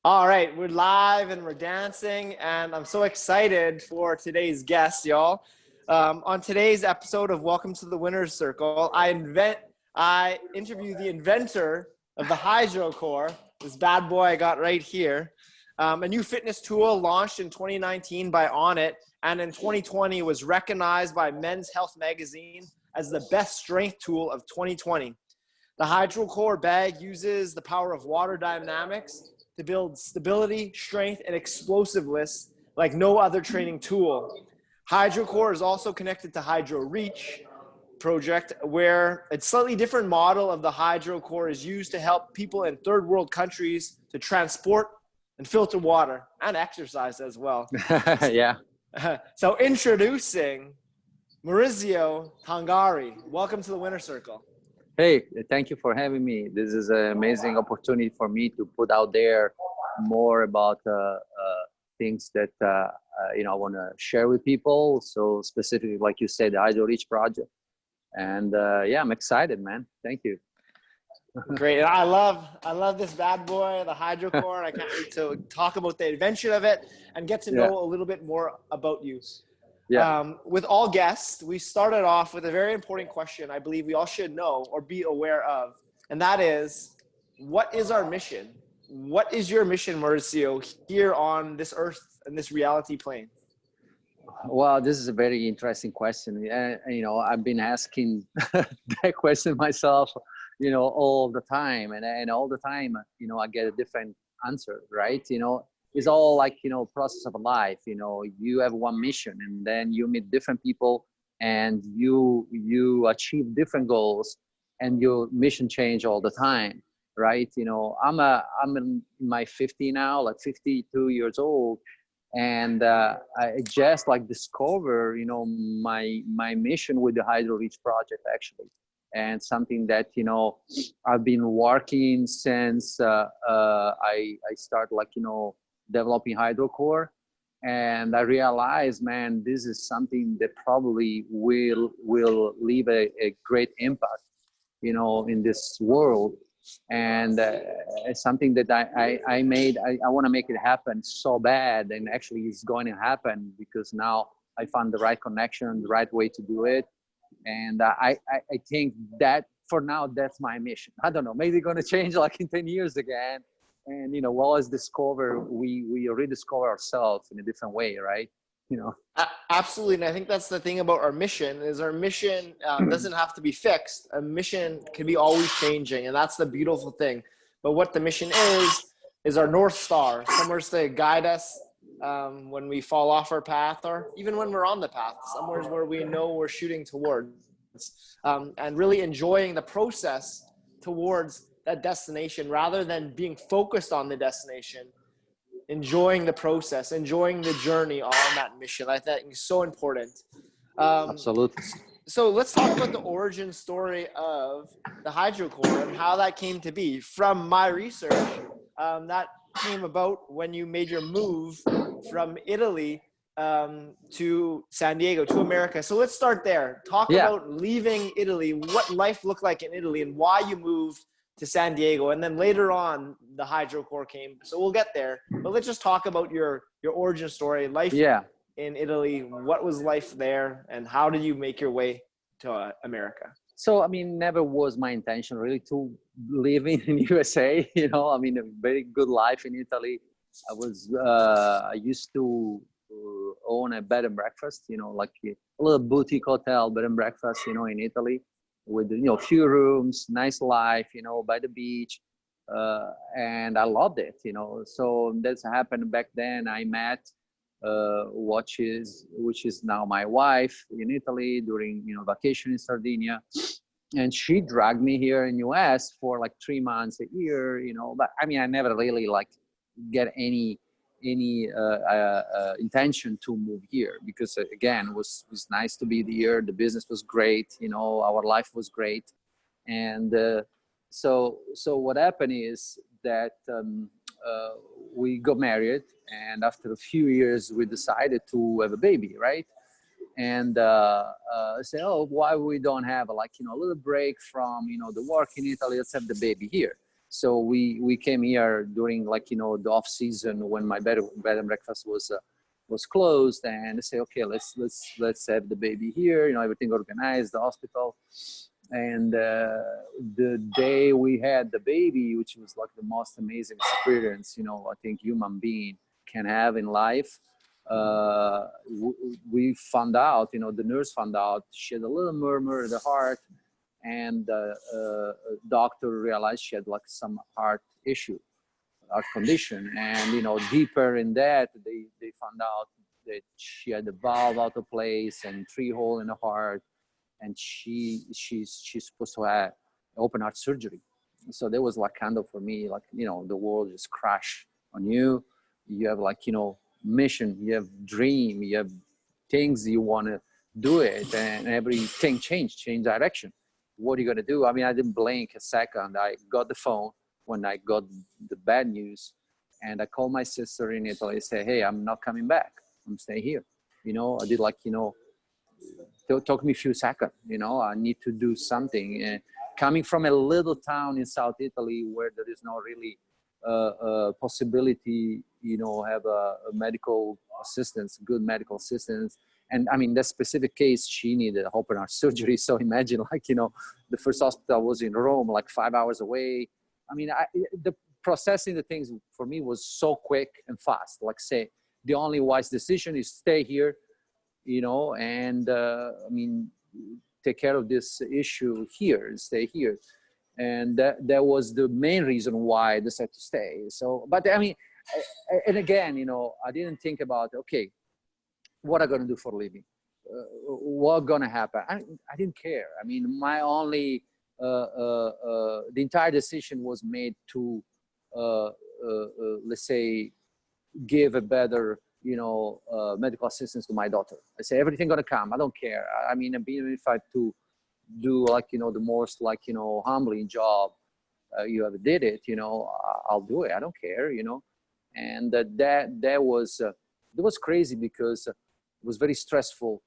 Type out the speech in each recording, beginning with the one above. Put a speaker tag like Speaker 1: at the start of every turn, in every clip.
Speaker 1: All right, we're live and we're dancing, and I'm so excited for today's guest, y'all. On today's episode of Welcome to the Winner's Circle, I interview the inventor of the HydroCore, this bad boy I got right here, a new fitness tool launched in 2019 by Onnit, and in 2020 was recognized by Men's Health magazine as the best strength tool of 2020. The HydroCore bag uses the power of water dynamics to build stability, strength, and explosiveness like no other training tool. HydroCore is also connected to HydroReach Project, where a slightly different model of the HydroCore is used to help people in third world countries to transport and filter water and exercise as well.
Speaker 2: Yeah.
Speaker 1: So introducing Maurizio Tangari. Welcome to the Winner Circle.
Speaker 2: Hey, thank you for having me. This is an amazing opportunity for me to put out there more about things that I want to share with people. So specifically, like you said, the HydroReach Project, and I'm excited, man. Thank you.
Speaker 1: Great. I love this bad boy, the HydroCore, and I can't wait to talk about the invention of it and get to know a little bit more about you.
Speaker 2: Yeah.
Speaker 1: With all guests, we started off with a very important question I believe we all should know or be aware of, and that is, what is our mission? What is your mission, Mauricio, here on this earth and this reality plane?
Speaker 2: Well, this is a very interesting question. I've been asking that question myself, all the time, and all the time, I get a different answer, right? It's all like, process of life. You have one mission, and then you meet different people, and you achieve different goals, and your mission change all the time, right? I'm in my 50 now, like 52 years old, and I just like discover, my mission with the HydroReach Project actually, and something that I've been working since I start like developing HydroCore, and I realized, man, this is something that probably will leave a great impact, in this world. And it's something that I made. I want to make it happen so bad, and actually it's going to happen because now I found the right connection, the right way to do it. And I think that for now, that's my mission. I don't know, maybe going to change like in 10 years again. And, we'll always discover, we rediscover ourselves in a different way, right?
Speaker 1: Absolutely. And I think that's the thing about our mission is our mission doesn't have to be fixed. A mission can be always changing. And that's the beautiful thing. But what the mission is our North Star, somewhere to guide us when we fall off our path, or even when we're on the path, somewhere where we know we're shooting towards, and really enjoying the process towards that destination rather than being focused on the destination. Enjoying the process, enjoying the journey on that mission. I think is so important.
Speaker 2: Absolutely.
Speaker 1: So let's talk about the origin story of the HydroCore and how that came to be. From my research, that came about when you made your move from Italy to San Diego, to America. So let's start there. Talk about leaving Italy, what life looked like in Italy, and why you moved to San Diego, and then later on the HydroCore came. So we'll get there, but let's just talk about your origin story, life in Italy. What was life there, and how did you make your way to America?
Speaker 2: So, never was my intention really to live in USA. A very good life in Italy. I used to own a bed and breakfast, like a little boutique hotel, bed and breakfast, in Italy, with few rooms, nice life, by the beach, and I loved it. So that's happened back then. I met which is now my wife in Italy during vacation in Sardinia, and she dragged me here in US for like 3 months a year. But I never really like get any intention to move here, because again, it was nice to be here. The business was great, our life was great. And so what happened is that we got married, and after a few years we decided to have a baby, right? And say, oh, why we don't have a little break from the work in Italy, let's have the baby here. So we came here during like, you know, the off season when my bed and breakfast was closed, and they say, okay, let's have the baby here, you know, everything organized, the hospital. And the day we had the baby, which was like the most amazing experience, you know, I think human being can have in life. We found out, you know, the nurse found out she had a little murmur in the heart, and the doctor realized she had like some heart issue, heart condition. And, you know, deeper in that, they found out that she had a valve out of place and 3 holes in the heart, and she's supposed to have open heart surgery. So there was like kind of, for me, like, you know, the world just crashed on you. You have like, you know, mission, you have dream, you have things you want to do it, and everything change direction. What are you going to do? I mean, I didn't blink a second. I got the phone when I got the bad news, and I called my sister in Italy and say, hey, I'm not coming back, I'm staying here. You know, I did like, you know, it took me a few seconds, you know, I need to do something. And coming from a little town in South Italy where there is no really possibility, you know, have a medical assistance, good medical assistance. And I mean, that specific case, she needed open heart surgery. So imagine, like, you know, the first hospital was in Rome, like 5 hours away. I mean, the processing the things for me was so quick and fast. Like, say, the only wise decision is stay here, you know, and I mean, take care of this issue here, stay here. And that was the main reason why I decided to stay. So, but I mean, and again, you know, I didn't think about, okay, what I'm going to do for a living, what's going to happen. I didn't care. I mean, my only, the entire decision was made to, let's say, give a better, you know, medical assistance to my daughter. I say, everything going to come. I don't care. I mean, even if I have to do like, you know, the most like, you know, humbling job you ever did it, you know, I'll do it. I don't care, you know. And that was crazy, because it was very stressful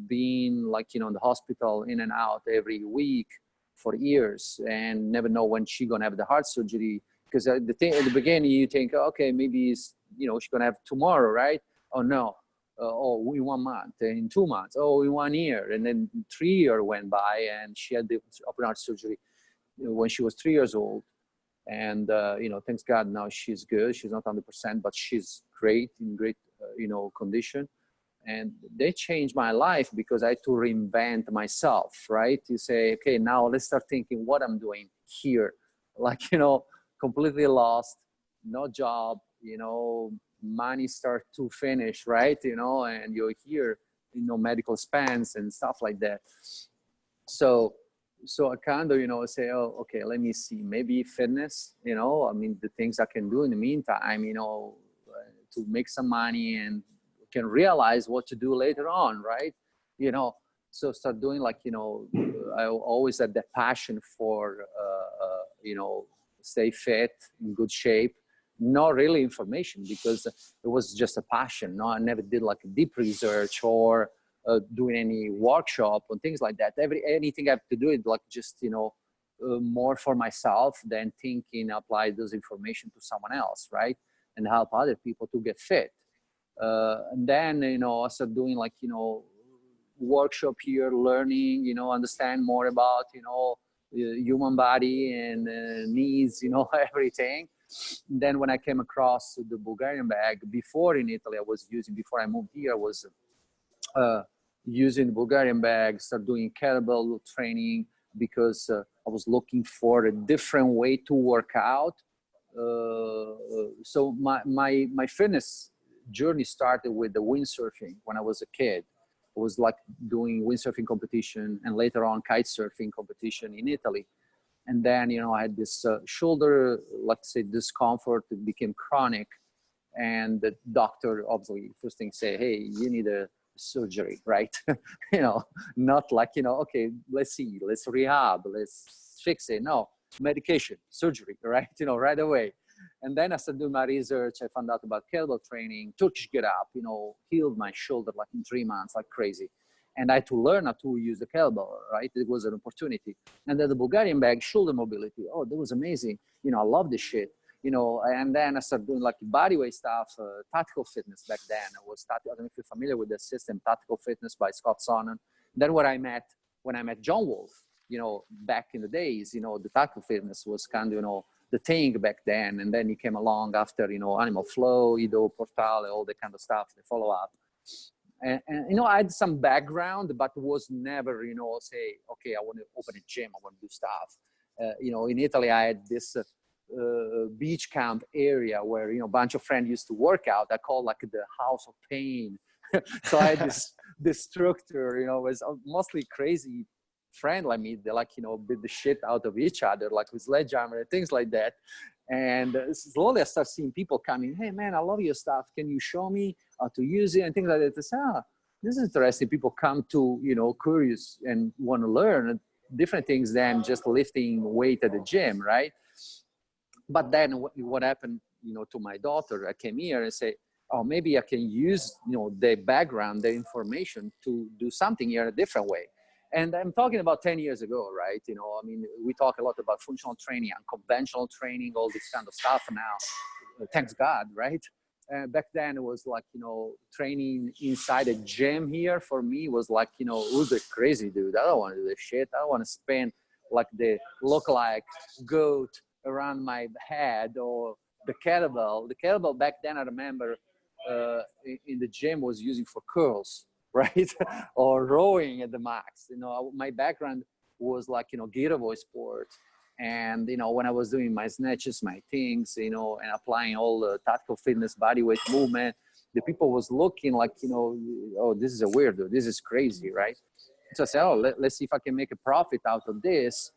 Speaker 2: being like, you know, in the hospital in and out every week for years, and never know when she's going to have the heart surgery. Because the thing at the beginning, you think, okay, maybe it's, you know, she's going to have tomorrow, right? Oh, no. Oh, in 1 month, in 2 months, oh, in 1 year. And then 3 years went by, and she had the open heart surgery when she was 3 years old. And, you know, thanks God, now she's good. She's not 100%, but she's great, in great, you know, condition. And they changed my life, because I had to reinvent myself, right? You say, okay, now let's start thinking what I'm doing here. Like, you know, completely lost, no job, you know, money start to finish, right? You know, and you're here, you know, medical expense and stuff like that. So I kind of, you know, say, oh, okay, let me see, maybe fitness, you know, I mean, the things I can do in the meantime, you know, to make some money and can realize what to do later on, right? You know, so start doing like, you know, I always had that passion for, you know, stay fit, in good shape. Not really information, because it was just a passion. No, I never did like deep research or doing any workshop and things like that. Anything I have to do it like just, you know, more for myself than thinking apply those information to someone else, right? And help other people to get fit. And then, you know, I started doing like, you know, workshop here, learning, you know, understand more about, you know, human body and needs, you know, everything. And then when I came across the Bulgarian bag, before in Italy, before I moved here, I was using the Bulgarian bag, start doing kettlebell training, because I was looking for a different way to work out. So my fitness journey started with the windsurfing when I was a kid. I was like doing windsurfing competition, and later on kite surfing competition in Italy. And then, you know, I had this shoulder, let's say, discomfort. It became chronic. And the doctor obviously first thing say, hey, you need a surgery, right? You know, not like, you know, okay, let's see, let's rehab, let's fix it. No, medication, surgery, right? You know, right away. And then I started doing my research. I found out about kettlebell training, Turkish get up, you know, healed my shoulder like in 3 months, like crazy. and I had to learn how to use the kettlebell, right? It was an opportunity. And then the Bulgarian bag, shoulder mobility. Oh, that was amazing. You know, I love this shit. You know, and then I started doing like bodyweight stuff, tactical fitness back then. I don't know if you're familiar with the system, tactical fitness by Scott Sonnen. Then when I met John Wolf, you know, back in the days, you know, the tactical fitness was kind of, you know, the thing back then. And then he came along after, you know, Animal Flow, Ido Portale, all that kind of stuff, they follow up. And, you know, I had some background, but was never, you know, say, okay, I want to open a gym, I want to do stuff. You know, in Italy, I had this beach camp area where, you know, a bunch of friends used to work out. I call like the house of pain. So I had this structure, you know, was mostly crazy friend like me. They like, you know, beat the shit out of each other, like with sledgehammer and things like that. And slowly I start seeing people coming, hey man, I love your stuff. Can you show me how to use it and things like that? I say, this is interesting. People come to, you know, curious and want to learn different things than just lifting weight at the gym, right? But then what happened, you know, to my daughter, I came here and say, oh, maybe I can use, you know, the background, the information to do something here in a different way. And I'm talking about 10 years ago, right? You know, I mean, we talk a lot about functional training, unconventional training, all this kind of stuff now. Thanks God, right? Back then it was like, you know, training inside a gym here for me was like, you know, who's a crazy dude? I don't want to do this shit. I don't want to spend like look like goat around my head or the kettlebell. The kettlebell back then, I remember in the gym was using for curls, right? Or rowing at the max. You know, my background was like, you know, Girovoy sport. And, you know, when I was doing my snatches, my things, you know, and applying all the tactical fitness, bodyweight movement, the people was looking like, you know, oh, this is a weirdo. This is crazy, right? So I said, oh, let's see if I can make a profit out of this.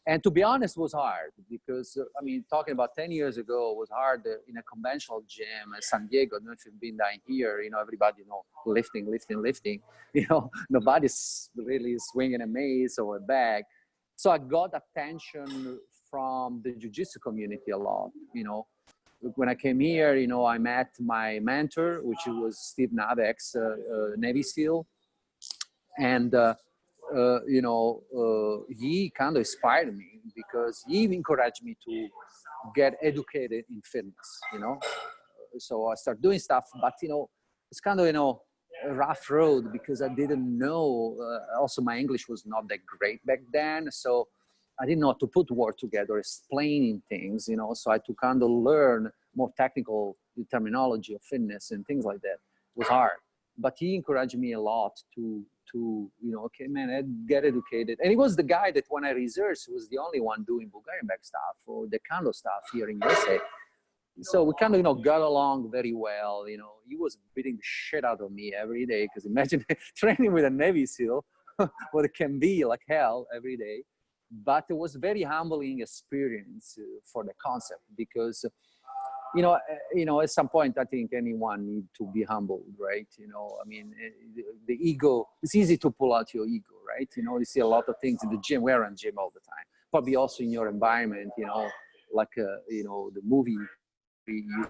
Speaker 2: And to be honest, it was hard because, I mean, talking about 10 years ago, it was hard in a conventional gym in San Diego. I don't know if you've been down here, you know, everybody, you know, lifting, you know, nobody's really swinging a mace or a bag. So I got attention from the jiu-jitsu community a lot, you know. When I came here, you know, I met my mentor, which was Steve Navex, Navy SEAL. And, you know, he kind of inspired me because he encouraged me to get educated in fitness, you know. So I started doing stuff, but, you know, it's kind of, you know, a rough road because I didn't know. Also, my English was not that great back then. So I didn't know how to put words together, explaining things, you know. So I had to kind of learn more technical terminology of fitness and things like that. It was hard. But he encouraged me a lot to you know, okay, man, get educated. And he was the guy that when I researched was the only one doing Bulgarian bag stuff or the kind of stuff here in USA. So we kind of, you know, got along very well. You know, he was beating the shit out of me every day because imagine training with a Navy SEAL, what it can be like hell every day. But it was very humbling experience for the concept because, you know, at some point, I think anyone need to be humbled, right? You know, I mean, the ego, it's easy to pull out your ego, right? You know, you see a lot of things in the gym. We're in gym all the time. Probably also in your environment, you know, like, you know, the movie you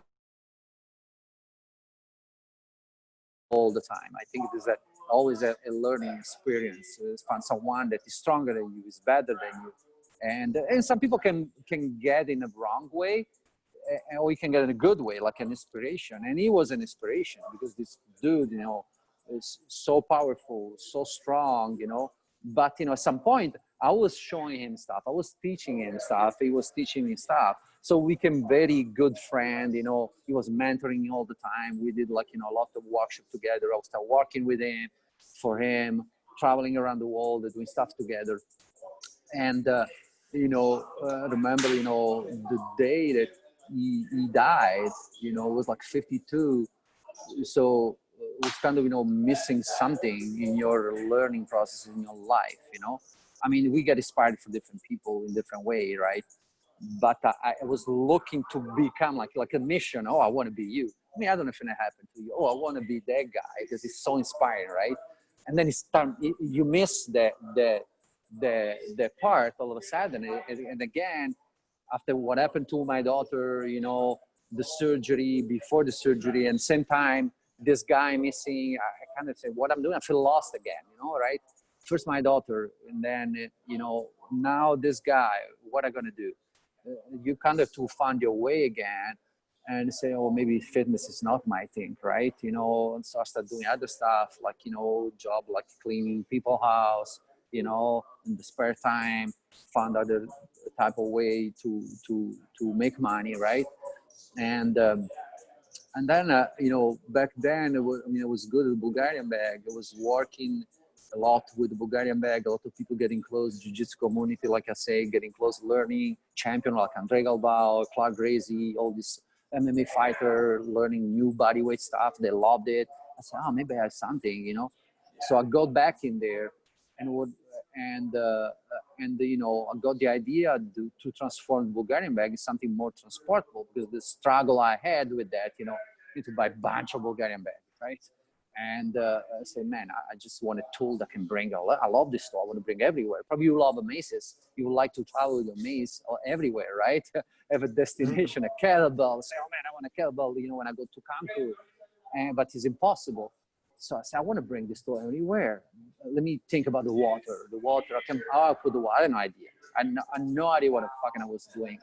Speaker 2: all the time. I think it is always a learning experience. Find someone that is stronger than you, is better than you. And some people can get in a wrong way, or you can get in a good way, like an inspiration. And he was an inspiration because this dude, you know, is so powerful, so strong, you know. But, you know, at some point, I was showing him stuff. I was teaching him stuff. He was teaching me stuff. So we became very good friend, you know. He was mentoring me all the time. We did, like, you know, a lot of workshop together. I started working with him, for him, traveling around the world, doing stuff together. And, you know, remember, you know, the day that he died, you know, it was like 52. So it was kind of, you know, missing something in your learning process in your life, you know. I mean, we get inspired from different people in different way, right? But I was looking to become like a mission. Oh, I want to be you. I mean, I don't know if it happened to you. Oh, I want to be that guy because it's so inspiring, right? And then you miss the part all of a sudden. And again, after what happened to my daughter, you know, the surgery, before the surgery, and same time, this guy missing, I kind of say, what I'm doing, I feel lost again, right? First my daughter, and then, now this guy, what am I going to do? You kind of to find your way again and say, oh, maybe fitness is not my thing, right? And so I started doing other stuff, like, job, like cleaning people's house, in the spare time, found other type of way to make money, right? And then, back then, it was good at the Bulgarian bag. It was working a lot with the Bulgarian bag, a lot of people getting close, jiu-jitsu community, like I say, getting close, learning, champion like Andre Galbao, Clark Gracie, all this MMA fighter, learning new bodyweight stuff. They loved it. I said, oh, maybe I have something, So I got back in there and I got the idea to transform Bulgarian bag into something more transportable, because the struggle I had with that, need to buy a bunch of Bulgarian bags, right? And I said, man, I just want a tool that can bring, I love this tool, I want to bring everywhere. Probably you love mazes. You would like to travel with a maze everywhere, right? Have a destination, a kettlebell. Say, oh man, I want a kettlebell, when I go to Cancun. But it's impossible. So I said, I want to bring this tool everywhere. Let me think about the water. I'll put the water. I had no idea. I had no idea what the fucking I was doing.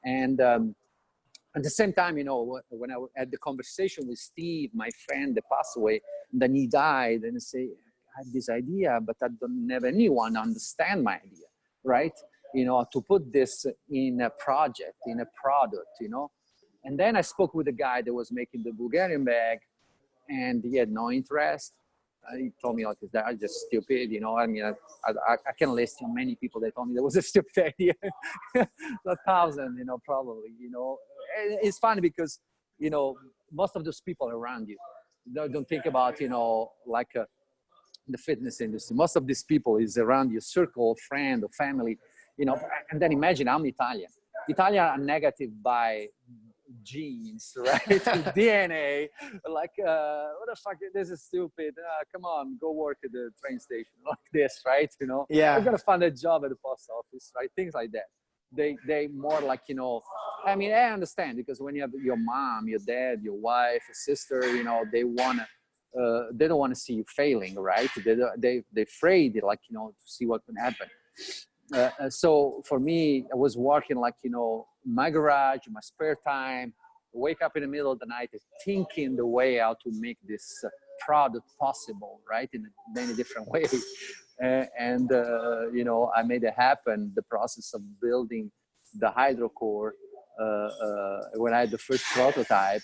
Speaker 2: And at the same time, when I had the conversation with Steve, my friend that passed away, and then he died, and I say, I had this idea, but I don't have anyone understand my idea, right? To put this in a project, in a product, And then I spoke with the guy that was making the Bulgarian bag, and he had no interest. He told me, like, that's just stupid, I can list many people that told me that was a stupid idea. 1,000, probably, It's funny because, most of those people around you don't think about, the fitness industry. Most of these people is around your circle, friend or family, and then imagine I'm Italian. Italian are negative by genes, right? DNA, like, what the fuck, this is stupid. Come on, go work at the train station like this, right?
Speaker 1: Yeah.
Speaker 2: You're gonna find a job at the post office, right? Things like that. They more like, I mean, I understand, because when you have your mom, your dad, your wife, your sister, they don't want to see you failing, right? They're afraid, like, to see what can happen. So for me, I was working like, my garage, my spare time, wake up in the middle of the night, thinking the way how to make this product possible, right? In many different ways. I made it happen. The process of building the HydroCore, when I had the first prototype,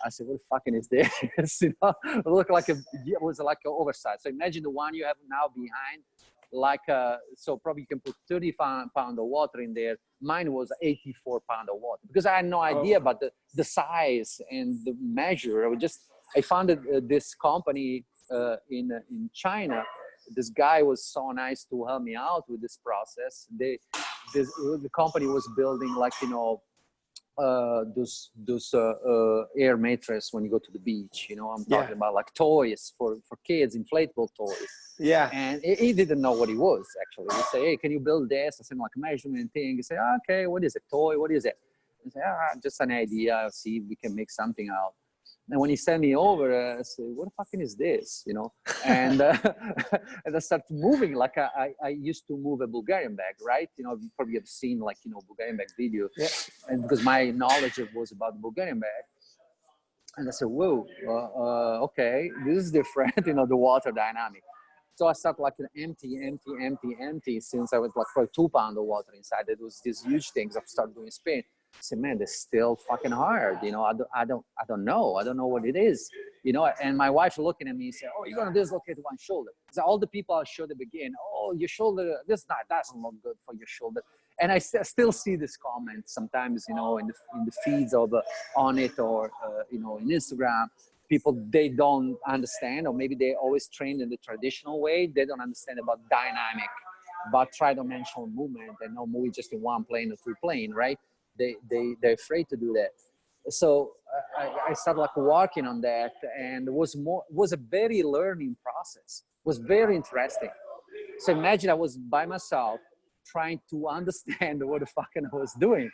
Speaker 2: I said, what the fucking is this? It looked like it was like an oversized. So imagine the one you have now behind, so probably you can put 30 pound of water in there. Mine was 84 pound of water, because I had no idea about the size and the measure. I founded this company in China. This guy was so nice to help me out with this process. The company was building those air mattress when you go to the beach. I'm talking about like toys for kids, inflatable toys.
Speaker 1: Yeah.
Speaker 2: And he didn't know what it was, actually. He said, hey, can you build this? I said, like a measurement thing. He said, okay, what is it? Toy? What is it? I said, just an idea. I'll see if we can make something out. And when he sent me over, I said, what the fucking is this? And and I started moving like I used to move a Bulgarian bag, right? You probably have seen Bulgarian bag video.
Speaker 1: Yeah.
Speaker 2: And because my knowledge was about the Bulgarian bag. And I said, whoa, okay, this is different, the water dynamic. So I started like an empty, since I was like for 2 pounds of water inside. It was these huge things. I started doing spin. I said, man, that's still fucking hard. I don't know what it is. And my wife looking at me and said, oh, you're gonna dislocate one shoulder. So all the people I showed at the beginning, oh, your shoulder, doesn't look good for your shoulder. And I still see this comment sometimes, in the feeds of Onnit or in Instagram. People, they don't understand, or maybe they always trained in the traditional way. They don't understand about dynamic, about tri-dimensional movement, and not moving just in one plane or 2 plane, right? They're afraid to do that. So I started like working on that, and it was a very learning process. It was very interesting. So imagine I was by myself trying to understand what the fucking I was doing.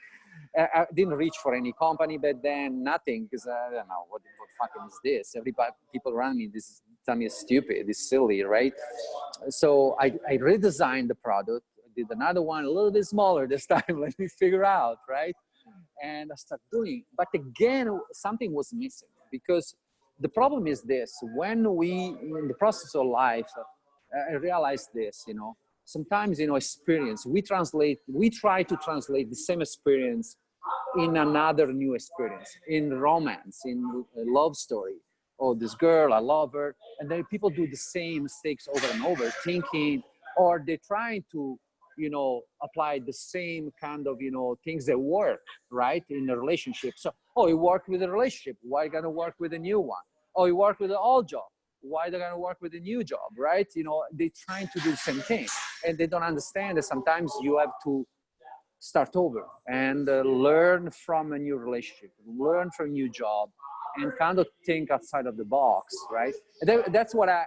Speaker 2: I didn't reach for any company, but then nothing, because I don't know what fucking is this. Everybody, people around me, tell me it's stupid, it's silly, right? So I redesigned the product, did another one a little bit smaller this time, let me figure out, right? And I started doing, but again, something was missing, because the problem is this: when we, in the process of life, I realized this, sometimes, experience, we try to translate the same experience in another new experience, in romance, in a love story. Oh, this girl, I love her. And then people do the same mistakes over and over, thinking, or they're trying to, apply the same kind of, things that work, right, in a relationship. So, oh, you work with a relationship, why are you going to work with a new one? Oh, you work with an old job, why are they going to work with a new job, right? They're trying to do the same thing. And they don't understand that sometimes you have to start over and learn from a new relationship, learn from a new job, and kind of think outside of the box, right? And that's what I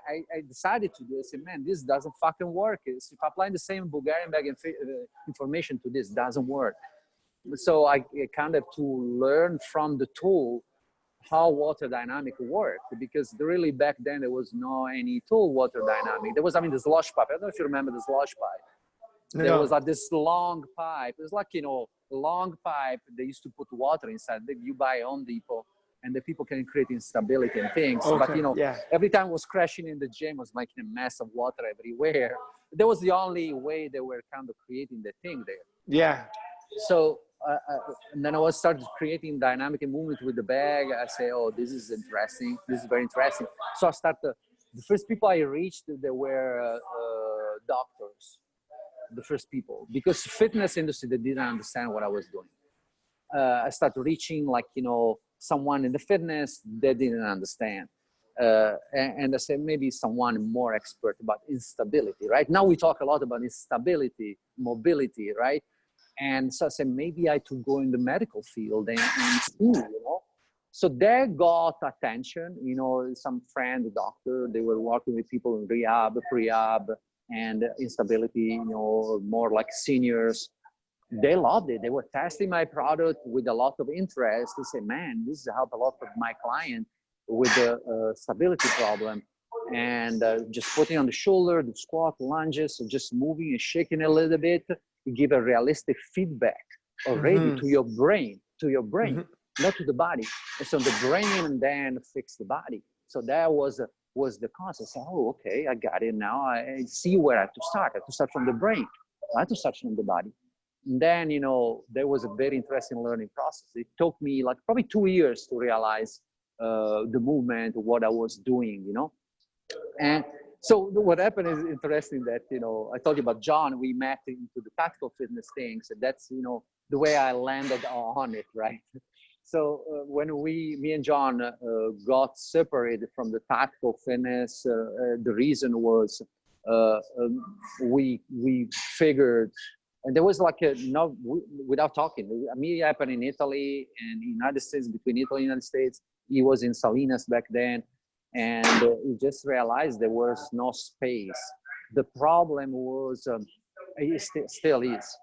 Speaker 2: decided to do. I said, man, this doesn't fucking work. If applying the same Bulgarian bag information to this doesn't work. So I kind of to learn from the tool how water dynamic worked, because really back then there was no any tool water dynamic. There was, the slush pipe. I don't know if you remember the slush pipe. There was like this long pipe. It was like, a long pipe. They used to put water inside. You buy Home Depot, and the people can create instability and things.
Speaker 1: Okay.
Speaker 2: But, every time it was crashing in the gym, was making a mess of water everywhere. That was the only way they were kind of creating the thing there.
Speaker 1: Yeah.
Speaker 2: So, and then I started creating dynamic movement with the bag. I say, oh, this is interesting. This is very interesting. So I started, the first people I reached, they were doctors. The first people, because fitness industry, they didn't understand what I was doing. I started reaching someone in the fitness, they didn't understand. And I said, maybe someone more expert about instability, right? Now we talk a lot about instability, mobility, right? And so I said, maybe I could go in the medical field and see, So they got attention, some friend, doctor, they were working with people in rehab, pre-rehab, and instability, more like seniors. They loved it. They were testing my product with a lot of interest. They say, man, this helped a lot of my client with the stability problem. And just putting on the shoulder, the squat, lunges, just moving and shaking a little bit, you give a realistic feedback already to your brain, not to the body. And so the brain then fix the body. So that was the concept. So, oh, okay, I got it now. I see where I have to start. I have to start from the brain. I have to start from the body. And then, there was a very interesting learning process. It took me like probably 2 years to realize the movement, what I was doing, And so what happened is interesting that, I told you about John, we met into the tactical fitness things. And that's, the way I landed on it, right? So when me and John got separated from the tactical fitness, the reason was we figured, and there was like without talking, me happened in Italy and United States, between Italy and United States. He was in Salinas back then, and we just realized there was no space. The problem was, it still is,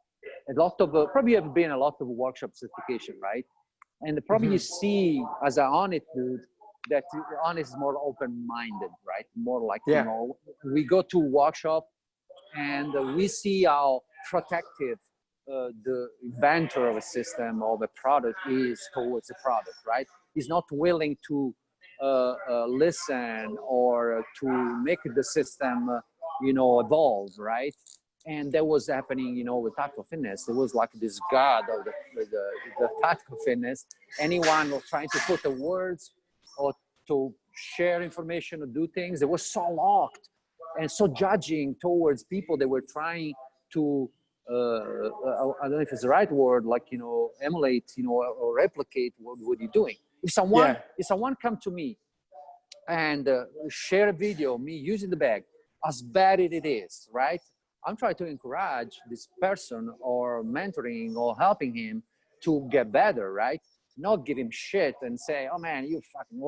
Speaker 2: a lot of, probably have been a lot of workshop certification, right? And probably you see, as an Onnit dude, that Onnit is more open-minded, right? More like, we go to workshop and we see how protective the inventor of a system or the product is towards the product, right? He's not willing to listen or to make the system, evolve, right? And that was happening, with tactical fitness. There was like this god of the tactical fitness. Anyone was trying to put the words or to share information or do things, they were so locked and so judging towards people that were trying to, I don't know if it's the right word, like, emulate, or replicate what you're doing. If someone come to me and share a video, me using the bag, as bad as it is, right? I'm trying to encourage this person or mentoring or helping him to get better, right? Not give him shit and say, oh man, you fucking,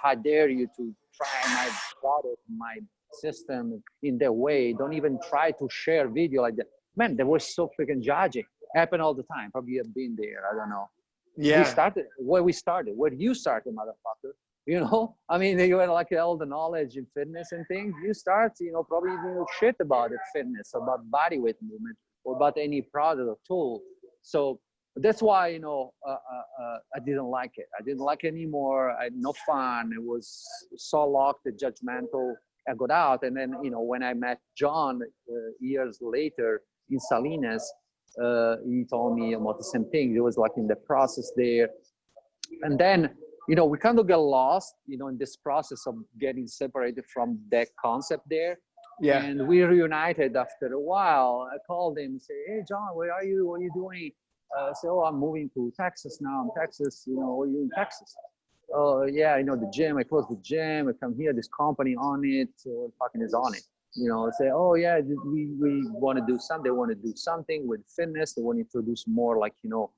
Speaker 2: how dare you to try my product, my system in that way. Don't even try to share video like that. Man, they were so freaking judging. Happen all the time. Probably have been there. I don't know.
Speaker 1: Yeah.
Speaker 2: Where you started, motherfucker. you know. I mean, you had like all the knowledge in fitness and things. You start, you know, probably you know shit about it, fitness, about body weight movement, or about any product or tool. So that's why, you know, I didn't like it. I didn't like it anymore. I had no fun. It was so locked and judgmental. I got out, and then, you know, when I met John years later in Salinas, he told me about the same thing. It was like in the process there, and then, you know, we kind of got lost, you know, in this process of getting separated from that concept there.
Speaker 1: Yeah.
Speaker 2: And we reunited after a while. I called him and say, "Hey, John, where are you? What are you doing?" I said, "Oh, I'm moving to Texas now. I'm Texas. You know, what are you in Texas?" "Oh, yeah, you know, the gym. I closed the gym. I come here. This company Onnit. So fucking is Onnit. You know, I say, oh yeah, we want to do something. They want to do something with fitness. They want to introduce more like, you know,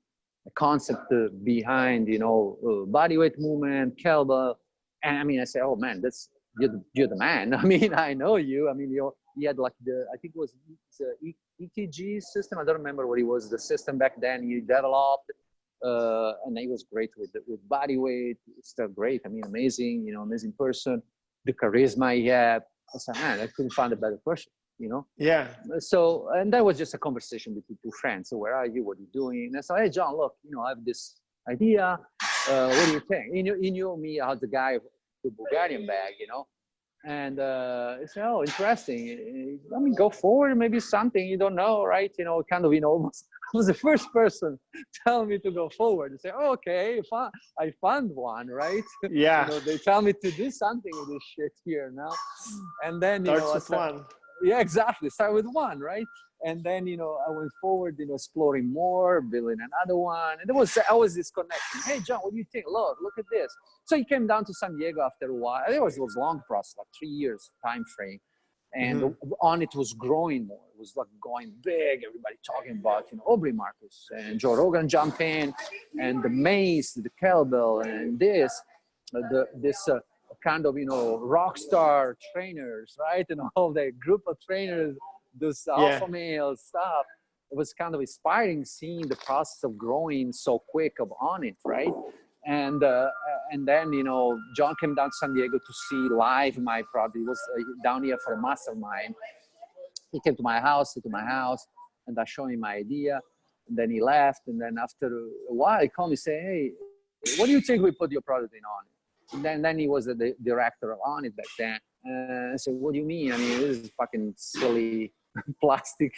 Speaker 2: a concept behind, you know, body weight movement, kettlebell." And I mean, I say, "Oh man, you're the man." I mean, I know you. I mean, you had like I think it was the ETG system. I don't remember what it was. The system back then you developed, and he was great with body weight. It's still great. I mean, amazing. You know, amazing person. The charisma he had. I said, man, I couldn't find a better person. You know.
Speaker 1: Yeah.
Speaker 2: So, and that was just a conversation between two friends. So, where are you? What are you doing? And I said, "Hey, John, look, you know, I have this idea. What do you think?" He knew me as the guy with the Bulgarian bag, you know. And I said, "Oh, interesting. I mean, go forward. Maybe something you don't know, right? You know, kind of, you know, almost." I was the first person telling me to go forward. I say, "Oh, okay, I found one, right?"
Speaker 1: Yeah.
Speaker 2: You know, they tell me to do something with this shit here now. And then, you know,
Speaker 1: Starts with one.
Speaker 2: yeah, exactly. Start with one, right? And then, you know, I went forward, you know, exploring more, building another one. And there was always this connection. "Hey, John, what do you think? Look at this." So he came down to San Diego after a while. It was long process, like 3 years time frame. And on it was growing more. It was like going big. Everybody talking about, you know, Aubrey Marcus and Joe Rogan jump in, and the mace, the kettlebell, and this kind of, you know, rock star trainers, right? And all the group of trainers, those alpha male stuff. It was kind of inspiring seeing the process of growing so quick of Onnit, right? And then, you know, John came down to San Diego to see live my product. He was down here for a mastermind. He came to my house, and I showed him my idea. And then he left. And then after a while, he called me and said, "Hey, what do you think we put your product in Onnit?" And then he was the director of Onnit back then. I said, "What do you mean? I mean, this is fucking silly plastic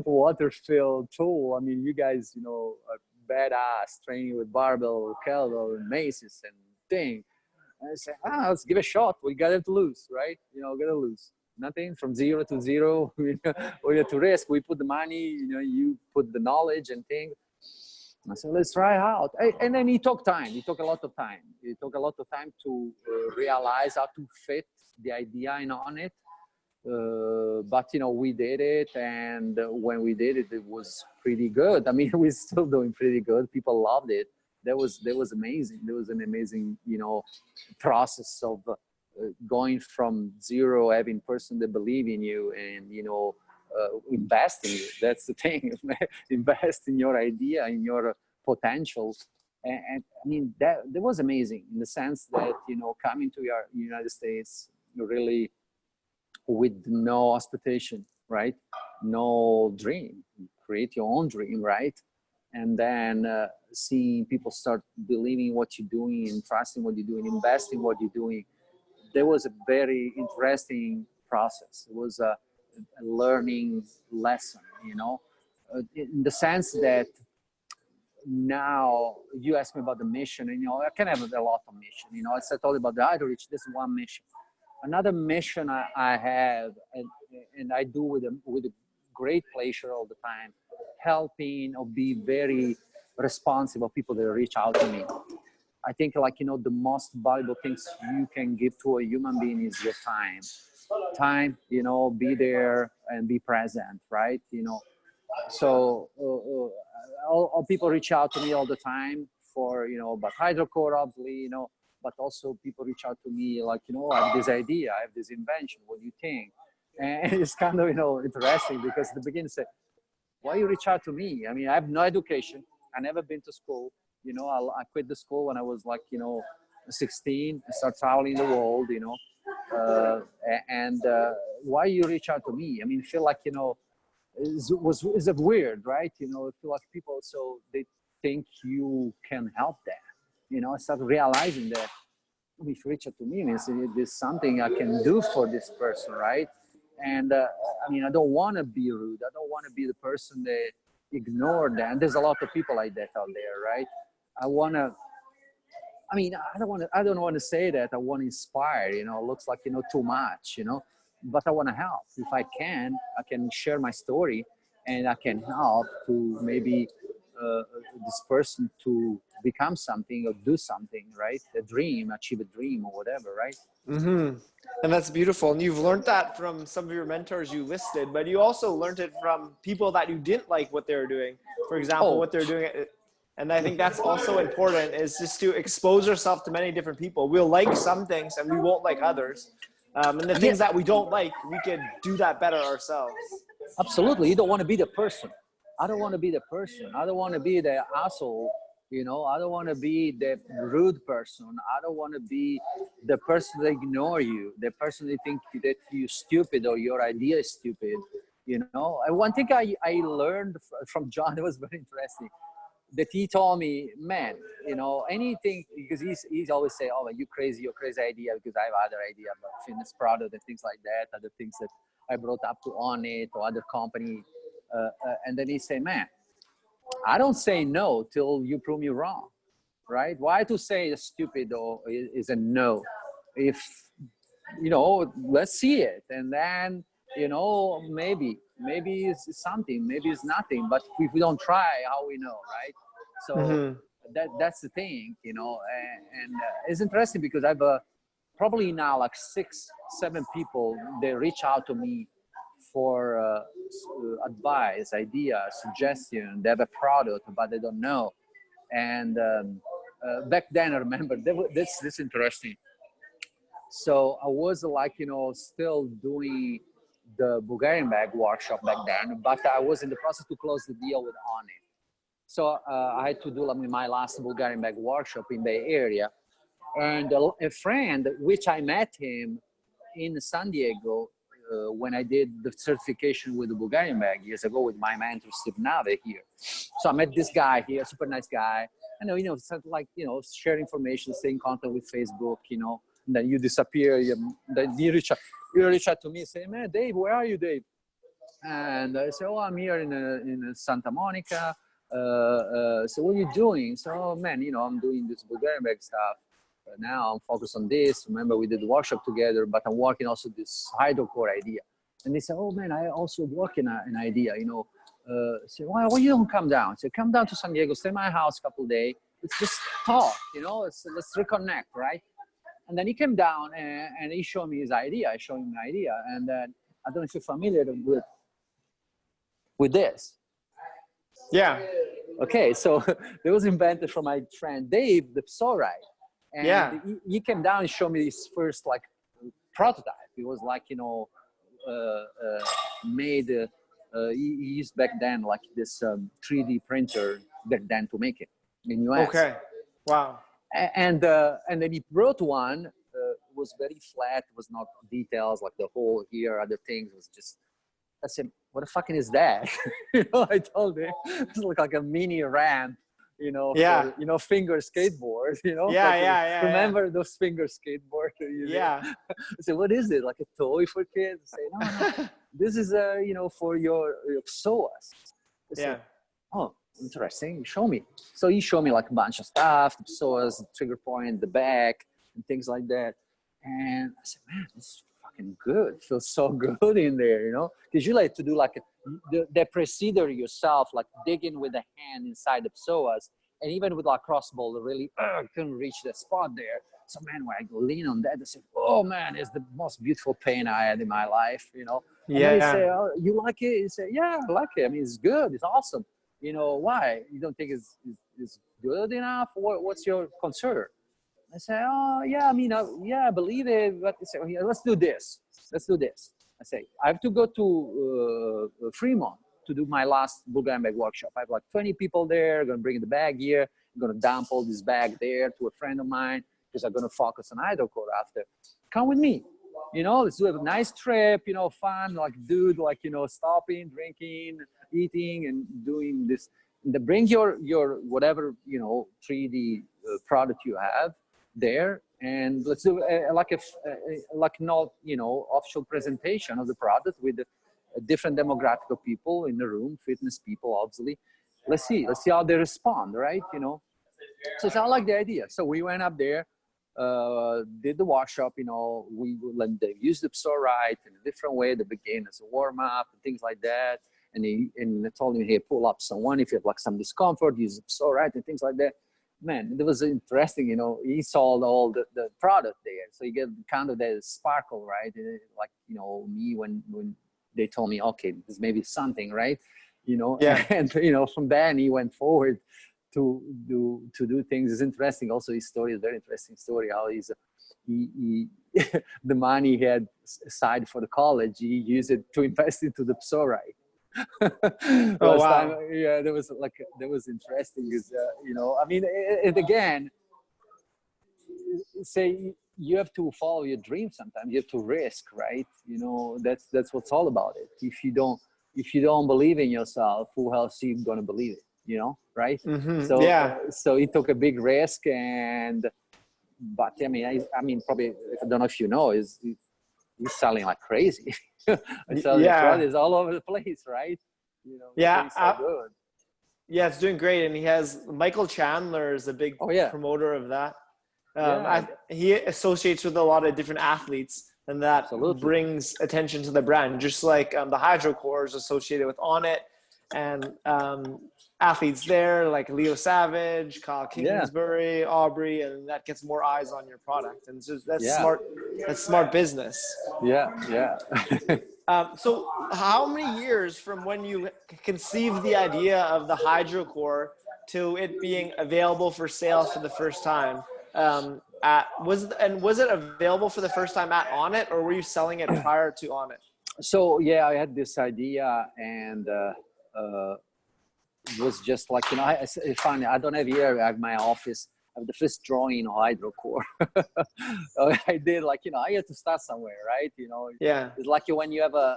Speaker 2: water-filled tool. I mean, you guys, you know, are badass training with barbell, kettlebell, and maces and thing." And I said, let's give it a shot. We got it to lose, right? You know, got to lose. Nothing from 0 to 0. We have to risk. We put the money, you know, you put the knowledge and things. I said, let's try it out. And then he took time. He took a lot of time. He took a lot of time to realize how to fit the idea in Onnit. But, you know, we did it. And when we did it, it was pretty good. I mean, we're still doing pretty good. People loved it. That was amazing. There was an amazing, you know, process of going from zero, having person that believe in you and, you know, invest in you. That's the thing. Invest in your idea, in your potential. And I mean, that was amazing in the sense that, you know, coming to your United States really with no expectation, right? No dream. Create your own dream, right? And then seeing people start believing what you're doing and trusting what you're doing, investing what you're doing. There was a very interesting process. It was a learning lesson, you know, in the sense that now you ask me about the mission, and, you know, I can have a lot of mission. You know, I told you about the HydroReach. This is one mission. Another mission I have, and I do with a great pleasure all the time, helping or be very responsive of people that reach out to me. I think, like, you know, the most valuable things you can give to a human being is your time. Time, you know, be there and be present, right? You know, so all people reach out to me all the time for, you know, about HydroCore, obviously, you know, but also people reach out to me like, you know, I have this idea, I have this invention, what do you think? And it's kind of, you know, interesting because at the beginning say, why you reach out to me? I mean, I have no education. I never been to school. You know, I quit the school when I was like, you know, 16, I start traveling the world, and why you reach out to me? I mean, I feel like, is it weird, right? I feel like people, so they think you can help them. I started realizing that if you reach out to me, means there's something I can do for this person, right? And I don't want to be rude. I don't want to be the person that ignore them. There's a lot of people like that out there, right? I don't want to say that I want to inspire, looks like, too much, but I want to help. If I can share my story, and I can help to maybe this person to become something or do something, right? A dream, achieve a dream or whatever, right?
Speaker 1: Mm-hmm. And that's beautiful. And you've learned that from some of your mentors you listed, but you also learned it from people that you didn't like what they were doing. For example, what they're doing. And I think that's also important, is just to expose yourself to many different people. We'll like some things and we won't like others. And the things that we don't like, we could do that better ourselves.
Speaker 2: Absolutely. You don't want to be the person. I don't want to be the person. I don't want to be the asshole. I don't want to be the rude person. I don't want to be the person that ignore you, the person that think that you're stupid or your idea is stupid. And one thing I learned from John, it was very interesting, that he told me, man, anything, because he's always say, oh, you're crazy idea, because I have other idea about fitness product and things like that, other things that I brought up to Onnit or other company. And then he say, man, I don't say no till you prove me wrong, right? Why to say stupid or is a no? If, let's see it. And then, maybe it's something, maybe it's nothing, but if we don't try, how we know, right? So that's the thing, and it's interesting because I've probably now like 6-7 people, they reach out to me for advice, idea, suggestion. They have a product, but they don't know. And back then, I remember, this interesting. So I was like, still doing the Bulgarian bag workshop back then, but I was in the process to close the deal with Onnit. So I had to do my last Bulgarian bag workshop in Bay Area. And a friend, which I met him in San Diego when I did the certification with the Bulgarian bag years ago with my mentor, Steve Nave here. So I met this guy here, super nice guy. And, share information, stay in contact with Facebook, and then you disappear. Then you reach out to me and say, man, Dave, where are you, Dave? And I say, oh, I'm here in Santa Monica. So what are you doing? So, oh, man, I'm doing this Bulgarian bag stuff. Now I'm focused on this. Remember, we did the workshop together, but I'm working also this HydroCore idea. And they say, oh, man, I also work in an idea, say, why you don't come down? Say, come down to San Diego, stay in my house a couple of days. Let's just talk, let's reconnect, right? And then he came down and he showed me his idea. I showed him my idea. And then, I don't know if you're familiar with this.
Speaker 1: Yeah.
Speaker 2: Okay, so it was invented from my friend Dave, the psorite. And he came down and showed me his first prototype. It was made. He used back then this 3D printer back then to make it in US.
Speaker 1: Okay. Wow.
Speaker 2: And then he brought one. Was very flat. Was not details like the hole here. Other things was just. I said, "What the fucking is that?" I told him it's like a mini ramp. For, finger skateboard, remember those finger skateboard? I said, what is it? Like a toy for kids? I say, no, this is, for your psoas. I said, oh, interesting. Show me. So he showed me a bunch of stuff, the psoas, the trigger point, the back, and things like that. And I said, man, this is fucking good. It feels so good in there, because you like to do the procedure yourself, digging with the hand inside the psoas, and even with crossbow, really couldn't reach the spot there. So man, when I lean on that, I said, "Oh man, it's the most beautiful pain I had in my life," And then he say, "Oh, you like it?" He said, "Yeah, I like it. I mean, it's good. It's awesome." Why? You don't think it's good enough? What's your concern? I say, oh, yeah, I believe it, but I say, oh, yeah, let's do this. I say, I have to go to Fremont to do my last Bulgarian bag workshop. I have 20 people there, going to bring the bag here, I'm going to dump all this bag there to a friend of mine. because I'm going to focus on HydroCore after. Come with me. Let's do a nice trip, fun, like dude, like, stopping, drinking, eating, and doing this. And bring your whatever, 3D product you have there, and let's do not, official presentation of the product with a different demographic of people in the room, fitness people, obviously. Let's see how they respond, right? So I like the idea. So we went up there, did the workshop, we they used the Psorite in a different way. They began as a warm up and things like that. And they told me, hey, pull up someone if you have like some discomfort, use the Psorite and things like that. Man, it was interesting, he saw all the product there. So you get kind of that sparkle, right? Like, me when they told me, okay, this may be something, right?
Speaker 1: Yeah.
Speaker 2: And, from then he went forward to do things. It's interesting. Also, his story is a very interesting story. How he the money he had aside for the college, he used it to invest into the Psorite.
Speaker 1: Oh, wow.
Speaker 2: Time, yeah, that was interesting. Is I mean, it again, say you have to follow your dream. Sometimes you have to risk, right? That's what's all about it. If you don't believe in yourself, who else are you gonna believe it? Right?
Speaker 1: Mm-hmm.
Speaker 2: So
Speaker 1: Yeah.
Speaker 2: So he took a big risk, but I mean, probably, I don't know if he's selling like crazy. Selling products all over the place, right?
Speaker 1: Yeah.
Speaker 2: So good.
Speaker 1: Yeah, it's doing great. And he has Michael Chandler is a big promoter of that. He associates with a lot of different athletes, and that brings attention to the brand. Just like the HydroCore is associated with Onnit, and athletes there like Leo Savage, Kyle Kingsbury, Aubrey, and that gets more eyes on your product. And so that's smart. That's smart business.
Speaker 2: Yeah.
Speaker 1: So how many years from when you conceived the idea of the HydroCore to it being available for sale for the first time? Was it available for the first time at Onnit, or were you selling it prior to Onnit?
Speaker 2: So I had this idea, and it was just like, it's funny, I don't have here at my office, I have the first drawing of HydroCore. I did, like, I had to start somewhere, right? It's like when you have a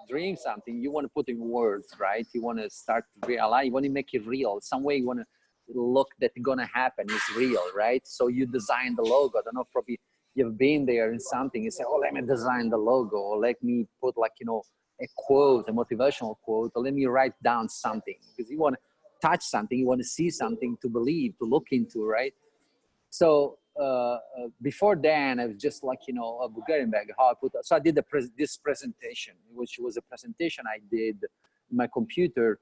Speaker 2: dream something, you want to put in words, right? You want to start to realize, you want to make it real. Some way you want to look that it's going to happen is real, right? So you design the logo. I don't know, probably you've been there in something, you say, oh, let me design the logo, or let me put, like, a quote, a motivational quote, or let me write down something, because you want to touch something, you want to see something to believe, to look into, right? So before then, I was just like, a Bulgarian bag, how I put that. So I did this presentation, which was a presentation I did in my computer.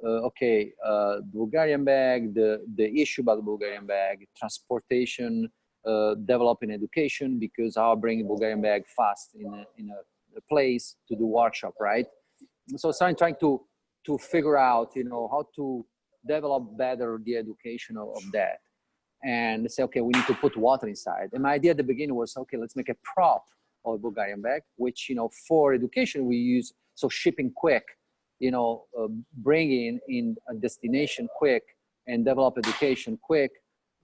Speaker 2: The Bulgarian bag, the issue about the Bulgarian bag, transportation, developing education, because I'll bring a Bulgarian bag fast in a place to do workshop, right? So I'm trying to figure out, how to develop better the education of that. And say, okay, we need to put water inside. And my idea at the beginning was, okay, let's make a prop of a Bulgarian bag, which, for education we use, so shipping quick, bringing in a destination quick and develop education quick,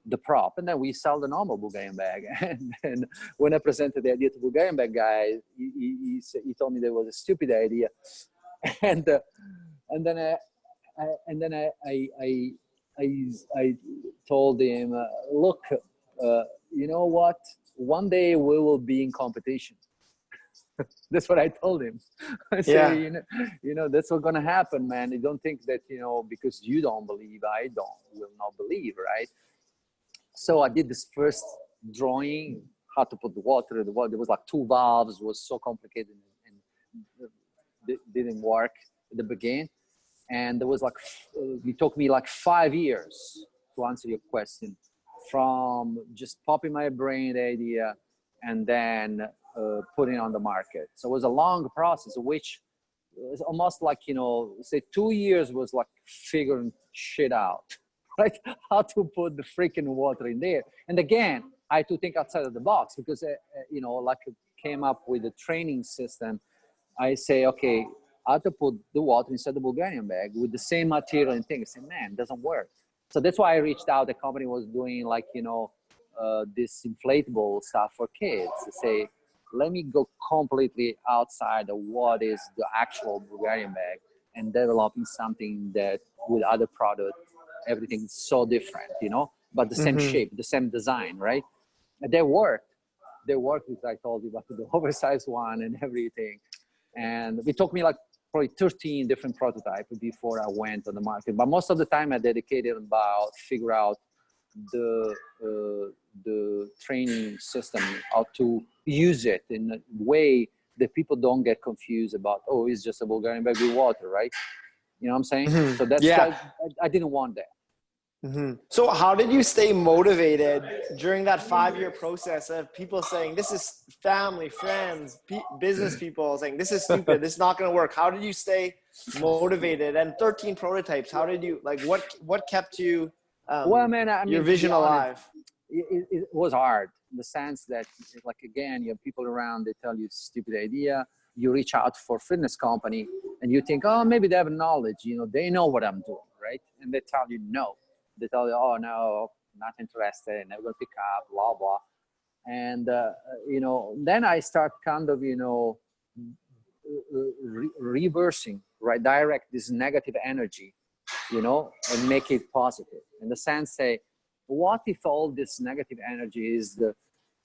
Speaker 2: the prop. And then we sell the normal Bulgarian bag. And when I presented the idea to the Bulgarian bag guy, he told me that was a stupid idea. And then I told him, look, you know what? One day we will be in competition. That's what I told him. I say, that's what's gonna happen, man. You don't think that, because you don't believe, will not believe, right? So I did this first drawing, how to put the water. There was like 2 valves, was so complicated and didn't work at the beginning. And there was like, it took me like 5 years to answer your question, from just popping my brain the idea and then putting it on the market. So it was a long process, which was almost like, say 2 years was like figuring shit out, right? How to put the freaking water in there. And again, I had to think outside of the box, because, like I came up with a training system. I say, okay, how to put the water inside the Bulgarian bag with the same material and things. I say, man, it doesn't work. So that's why I reached out. The company was doing like, this inflatable stuff for kids. Say, let me go completely outside of what is the actual Bulgarian bag and developing something that with other products, everything is so different, but the same shape, the same design, right? And they worked. They worked, as I told you, about the oversized one and everything. And it took me like probably 13 different prototypes before I went on the market. But most of the time I dedicated about figure out the training system, how to use it in a way that people don't get confused about, oh, it's just a Bulgarian bag with water, right? You know what I'm saying? So that's I didn't want that.
Speaker 1: So how did you stay motivated during that 5-year process of people saying, this is family, friends, business people saying, this is stupid, this is not going to work? How did you stay motivated? And 13 prototypes, how did you, like, what kept you,
Speaker 2: well, man, I mean,
Speaker 1: your vision alive?
Speaker 2: It was hard in the sense that, like, again, you have people around, they tell you it's a stupid idea. You reach out for fitness company and you think, oh, maybe they have knowledge, they know what I'm doing, right? And they tell you no. They tell you, oh, no, not interested, never gonna pick up, blah, blah. And, then I start kind of, reversing, right? Direct this negative energy, and make it positive. In the sense, say, what if all this negative energy is the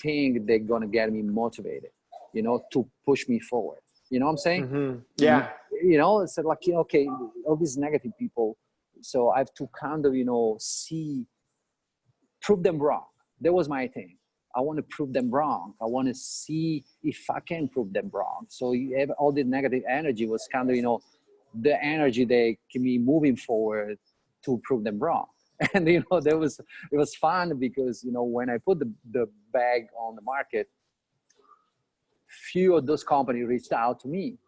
Speaker 2: thing that's gonna get me motivated, to push me forward? You know what I'm saying?
Speaker 1: Yeah.
Speaker 2: It's like, okay, all these negative people, so I have to kind of, prove them wrong. That was my thing. I want to prove them wrong. I want to see if I can prove them wrong. So you have all the negative energy was kind of, the energy they can be moving forward to prove them wrong. And, it was fun because, when I put the bag on the market, few of those companies reached out to me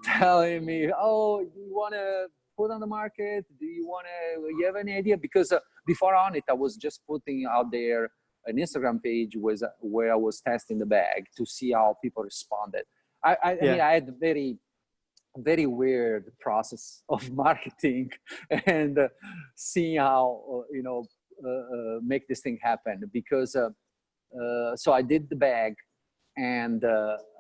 Speaker 2: telling me, oh, do you want to put on the market? You have any idea? Because before Onnit, I was just putting out there an Instagram page where I was testing the bag to see how people responded. I mean, I had a very, very weird process of marketing and seeing how, make this thing happen. Because so I did the bag and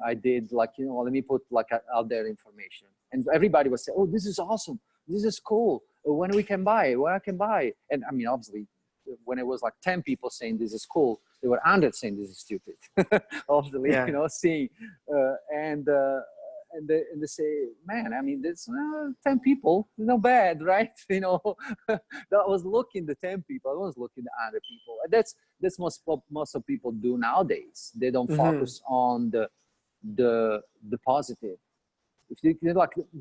Speaker 2: I did like, let me put like out there information. And everybody was saying, oh, this is awesome. This is cool. When we can buy, where I can buy. And I mean, obviously, when it was like 10 people saying this is cool, there were 100 saying this is stupid. Obviously, seeing, and they say, man, I mean, there's 10 people, not bad, right? I was looking the 10 people, I was looking the other people. And that's most of people do nowadays. They don't focus on the positive. If you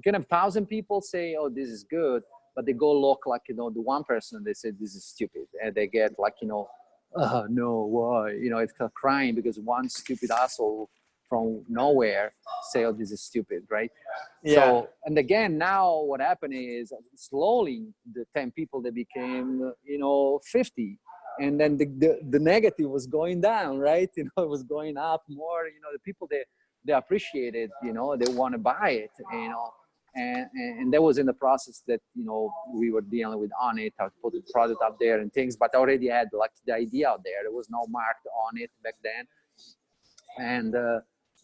Speaker 2: can have 1,000 people say, oh, this is good, but they go look like, the one person, they say, this is stupid. And they get like, oh, no, why? It's crying because one stupid asshole from nowhere say, oh, this is stupid, right? Yeah. So, and again, now what happened is slowly the 10 people, they became, 50. And then the negative was going down, right? It was going up more, the people, they appreciate it, they want to buy it, and that was in the process that, we were dealing with Onnit, how to put the product up there and things, but I already had like the idea out there. There was no marked on it back then. And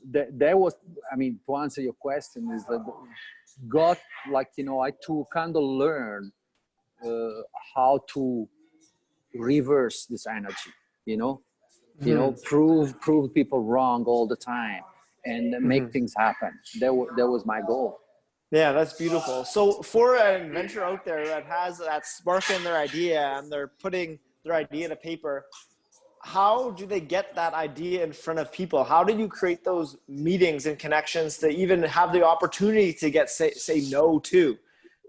Speaker 2: there was, I mean, to answer your question is that got like, I to kind of learn how to reverse this energy, prove people wrong all the time and make things happen. That was my goal.
Speaker 1: Yeah, that's beautiful. So for an inventor out there that has that spark in their idea and they're putting their idea to paper, how do they get that idea in front of people? How do you create those meetings and connections to even have the opportunity to get say no to?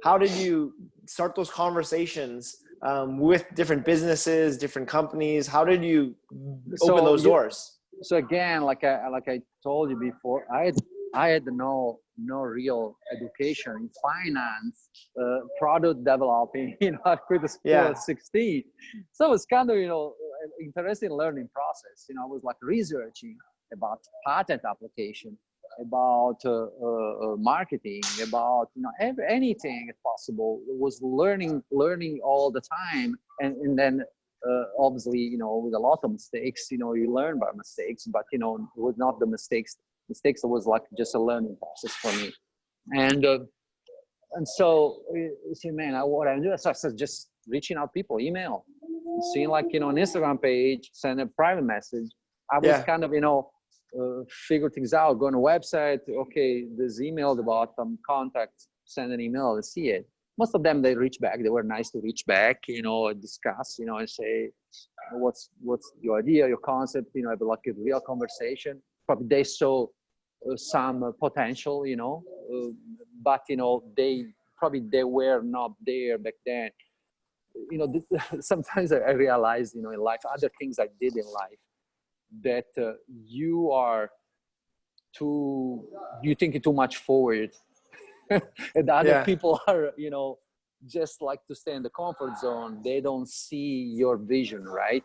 Speaker 1: How did you start those conversations with different businesses, different companies? How did you open those doors?
Speaker 2: So again, like I told you before, I had no real education in finance, product developing. I quit the school at 16, so it's kind of an interesting learning process. I was like researching about patent application, about marketing, about anything possible. It was learning all the time, and then obviously, with a lot of mistakes, you learn by mistakes, but, it was not the mistakes. Mistakes was like just a learning process for me. And so you see, man, what I do is I started just reaching out people, email, seeing like, an Instagram page, send a private message. I was kind of, figure things out, go on a website. Okay, there's email at the bottom, contact, send an email and see it. Most of them, they reach back. They were nice to reach back, discuss, and say, what's your idea, your concept, have like a real conversation. Probably they saw some potential, but, they were not there back then. Sometimes I realized, in life, other things I did in life, that you think too much forward and other people are, just like to stay in the comfort zone. They don't see your vision, right?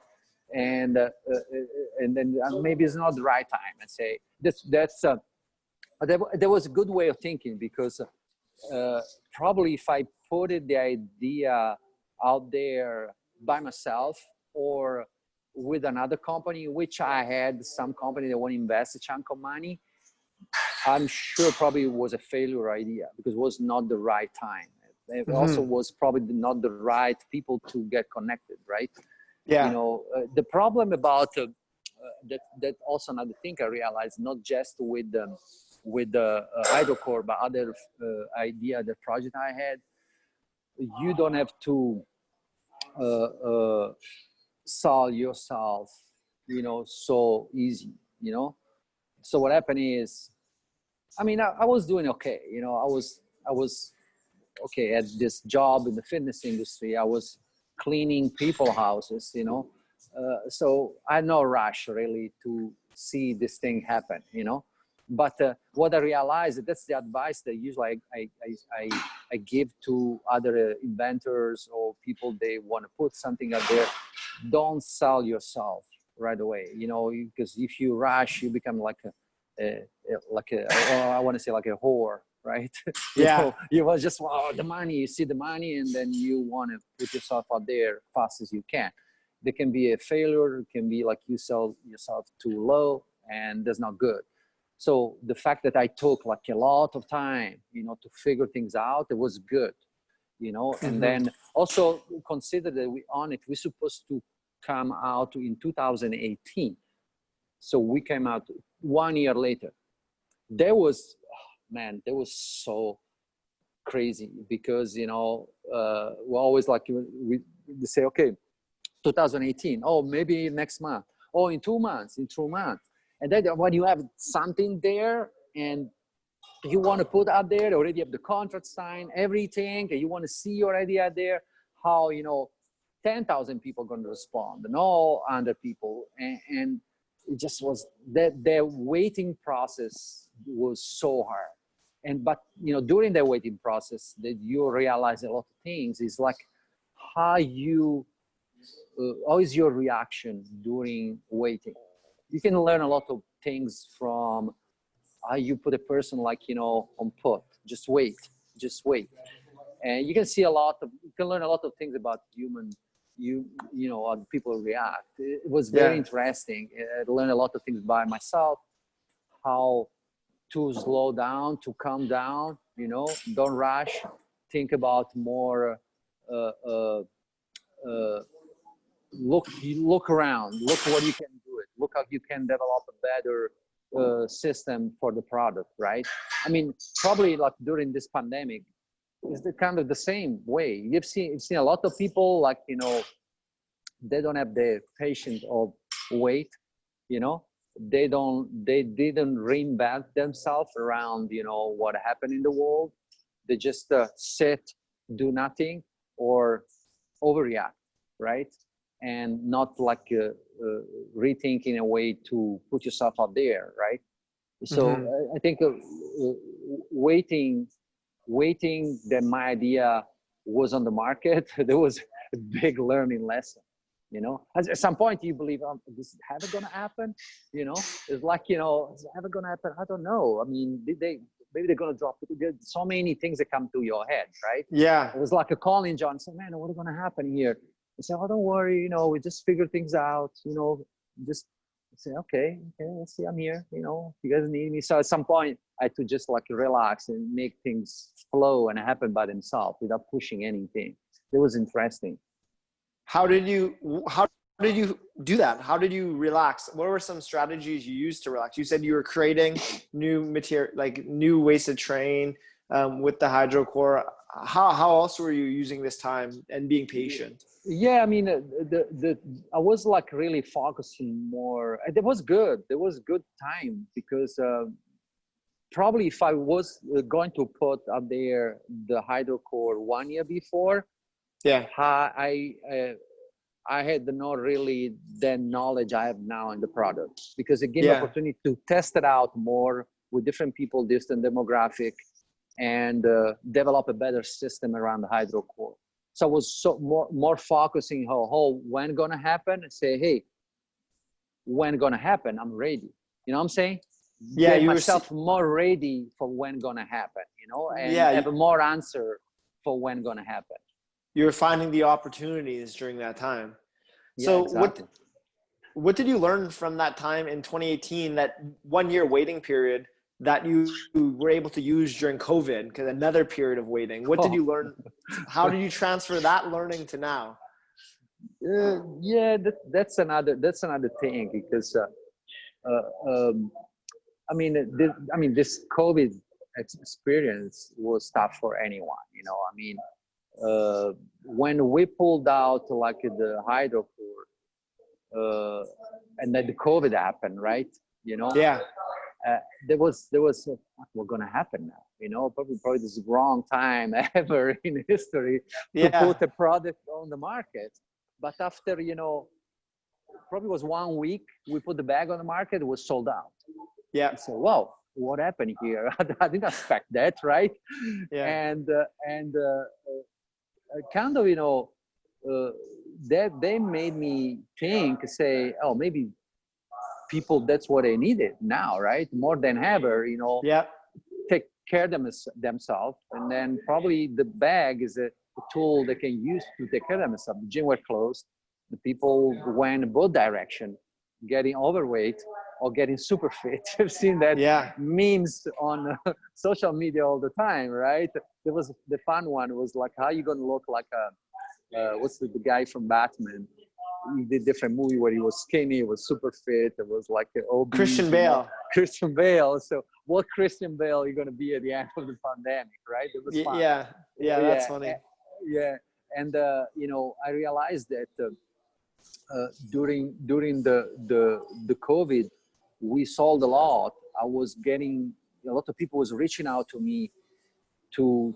Speaker 2: And then maybe it's not the right time. And say there was a good way of thinking, because probably if I put the idea out there by myself or with another company, which I had some company that want to invest a chunk of money, I'm sure probably it was a failure idea, because it was not the right time. It also was probably not the right people to get connected, right?
Speaker 1: Yeah.
Speaker 2: The problem about that also another thing I realized, not just with the HydroCore, but other idea, the project I had, you don't have to sell yourself, so easy, So what happened is, I was doing okay, I was okay at this job in the fitness industry. I was cleaning people houses, so I had no rush really to see this thing happen, But what I realized, that's the advice that usually I give to other inventors or people, they want to put something out there. Don't sell yourself right away, because if you rush, you become like I want to say like a whore, right? You was just the money, you see the money, and then you want to put yourself out there fast as you can. There can be a failure. It can be like you sell yourself too low, and that's not good. So the fact that I took like a lot of time, to figure things out, it was good, and then also consider that we're supposed to come out in 2018. So we came out 1 year later. That was so crazy, because, we're always like, we say, okay, 2018, oh, maybe next month, oh, in 2 months, And then when you have something there and you want to put out there, already have the contract signed, everything, and you want to see your idea there, how, 10,000 people going to respond, and all 100 people. And it just was that the waiting process was so hard. But during the waiting process, that you realize a lot of things. Is like how is your reaction during waiting. You can learn a lot of things from how you put a person like, on put, just wait. And you can learn a lot of things about how people react. It was very interesting. I learned a lot of things by myself, how to slow down, to calm down, don't rush, think about more, look around, look what you can do it, look how you can develop a better system for the product, right? Probably like during this pandemic, it's kind of the same way. You've seen a lot of people like, they don't have the patience of wait, they didn't reinvent themselves around, what happened in the world. They just sit, do nothing, or overreact, right? And not like rethinking a way to put yourself out there, right? So I think waiting that my idea was on the market, there was a big learning lesson. At some point you believe, this is ever gonna happen? It's like, is it ever gonna happen? I don't know. Maybe they're gonna drop it. There's so many things that come to your head, right?
Speaker 1: Yeah.
Speaker 2: It was like a calling, John. So, man, what's gonna happen here? I say, oh, don't worry, we just figure things out, just say, okay, let's see, I'm here, if you guys need me. So at some point I had to just like relax and make things flow and happen by themselves without pushing anything. It was interesting.
Speaker 1: How did you do that? How did you relax? What were some strategies you used to relax? You said you were creating new material, like new ways to train with the HydroCore. How else were you using this time and being patient?
Speaker 2: Yeah, I mean, I was like really focusing more. It was good. There was good time because probably if I was going to put out there the HydroCore 1 year before,
Speaker 1: yeah,
Speaker 2: I had not really the knowledge I have now in the product, because it gave me opportunity to test it out more with different people, different demographic, and develop a better system around the HydroCore. So I was more focusing when gonna happen, and say, hey, when gonna happen, I'm ready. You know what I'm saying?
Speaker 1: Yeah,
Speaker 2: Get myself more ready for when gonna happen, and have more answer for when gonna happen.
Speaker 1: You were finding the opportunities during that time.
Speaker 2: Yeah,
Speaker 1: So
Speaker 2: exactly.
Speaker 1: what did you learn from that time in 2018, that 1 year waiting period that you were able to use during COVID, because another period of waiting? What did you learn? How did you transfer that learning to now?
Speaker 2: Yeah, that's another thing, because this COVID experience was tough for anyone. When we pulled out like the HydroCore, and then the COVID happened, right?
Speaker 1: Yeah.
Speaker 2: There was what's gonna happen now? Probably this is the wrong time ever in history to put a product on the market. But after probably was 1 week, we put the bag on the market. It was sold out.
Speaker 1: Yeah.
Speaker 2: So wow, what happened here? I didn't expect that, right?
Speaker 1: Yeah.
Speaker 2: And kind of that they made me say, oh, maybe people, that's what they needed now, right? More than ever, take care of themselves. And then probably the bag is a tool they can use to take care of themselves. The gym were closed. The people went both direction, getting overweight or getting super fit. You've seen that memes on social media all the time, right? There was the fun one was like, how you gonna look like what's the guy from Batman? He did different movie where he was skinny, he was super fit, it was like obese,
Speaker 1: Christian Bale.
Speaker 2: Christian Bale. So what Christian Bale are you going to be at the end of the pandemic, right? It was fun.
Speaker 1: Yeah, that's funny.
Speaker 2: Yeah, and I realized that during the COVID, we sold a lot. I was getting a lot of people was reaching out to me to.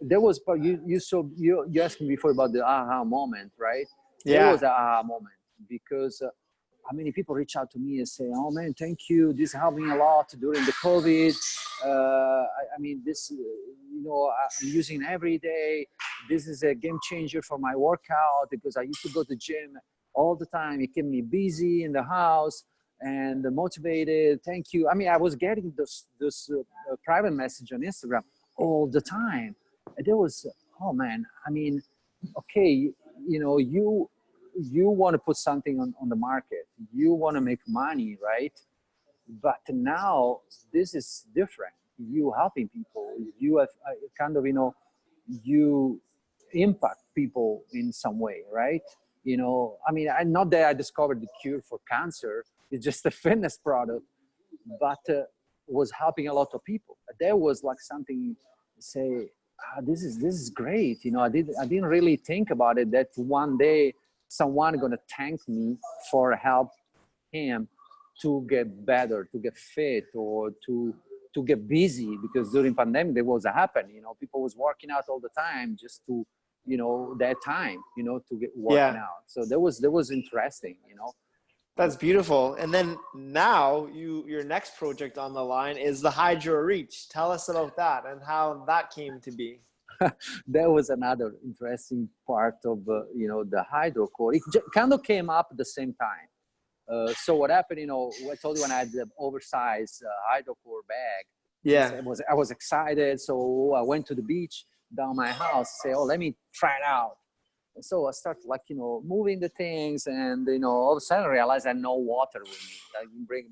Speaker 2: There was you asked me before about the aha moment, right?
Speaker 1: Yeah.
Speaker 2: There was an aha moment because how many people reach out to me and say, "Oh man, thank you. This helped me a lot during the COVID. This, I'm using every day. This is a game changer for my workout because I used to go to the gym all the time. It kept me busy in the house and motivated. Thank you." I mean, I was getting this private message on Instagram all the time. And there was, oh man, I mean, okay, you want to put something on the market, you want to make money, right? But now this is different. You helping people, you have kind of, you impact people in some way, right? Not that I discovered the cure for cancer, it's just a fitness product, but was helping a lot of people. There was like something say, this is great. I didn't really think about it, that one day someone gonna thank me for help him to get better, to get fit, or to get busy, because during pandemic there was a happen. People was working out all the time just to that time to get working out. So that was interesting.
Speaker 1: That's beautiful. And then now your next project on the line is the HydroReach. Tell us about that and how that came to be.
Speaker 2: That was another interesting part of the HydroCore. It kind of came up at the same time. So what happened, I told you when I had the oversized HydroCore bag.
Speaker 1: Yeah.
Speaker 2: I was excited. So I went to the beach down my house, say, oh, let me try it out. So I start like, moving the things, and, all of a sudden I realize I had no water with me. I didn't bring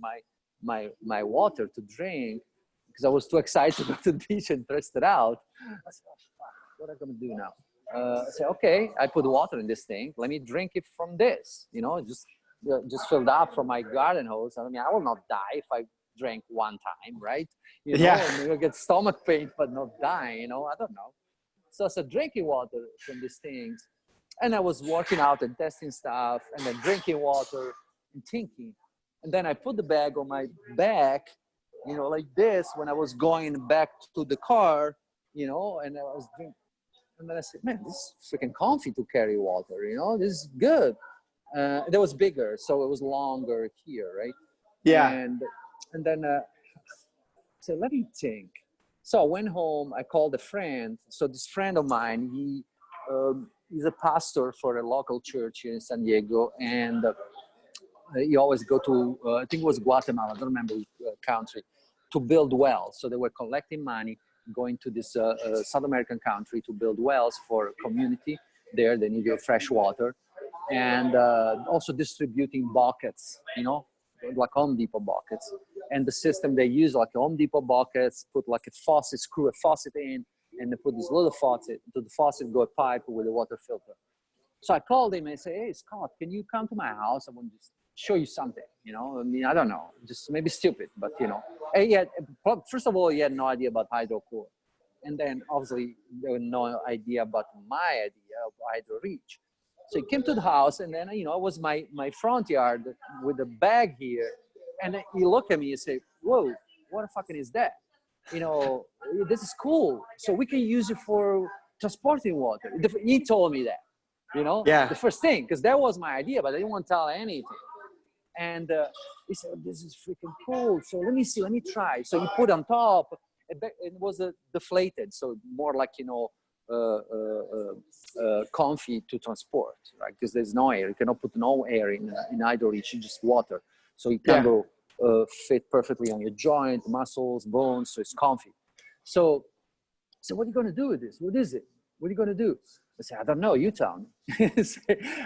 Speaker 2: my water to drink because I was too excited to go to the beach and test it out. I said, oh, fuck, what am I going to do now? I said, okay, I put water in this thing. Let me drink it from this, just filled up from my garden hose. I mean, I will not die if I drank one time, right? And you'll get stomach pain, but not die, I don't know. So I started drinking water from these things. And I was working out and testing stuff, and then drinking water and thinking. And then I put the bag on my back, like this, when I was going back to the car, and I was drinking. And then I said, man, this is freaking comfy to carry water, this is good. That was bigger, so it was longer here, right?
Speaker 1: Yeah.
Speaker 2: And then I said, let me think. So I went home, I called a friend. So this friend of mine, he's a pastor for a local church here in San Diego, and he always go to, I think it was Guatemala, I don't remember which country, to build wells. So they were collecting money, going to this South American country to build wells for a community there. They needed fresh water, and also distributing buckets, like Home Depot buckets. And the system they use, like Home Depot buckets, put like a faucet, screw a faucet in, and they put this little faucet, to the faucet go a pipe with a water filter. So I called him and I said, hey, Scott, can you come to my house? I want to just show you something, I mean, I don't know, just maybe stupid, but, And first of all, he had no idea about HydroCore. And then obviously there was no idea about my idea of HydroReach. So he came to the house, and then, it was my front yard with a bag here. And then he looked at me and said, whoa, what the fucking is that? This is cool. So we can use it for transporting water. He told me that, the first thing, because that was my idea, but I didn't want to tell anything. And he said, this is freaking cool. So let me try. So he put on top, it was deflated. So more like, comfy to transport, right? Because there's no air. You cannot put no air in HydroReach, just water. So it can go fit perfectly on your joint, muscles, bones. So it's comfy. So what are you going to do with this? What is it? What are you going to do? I said, I don't know. You tell me.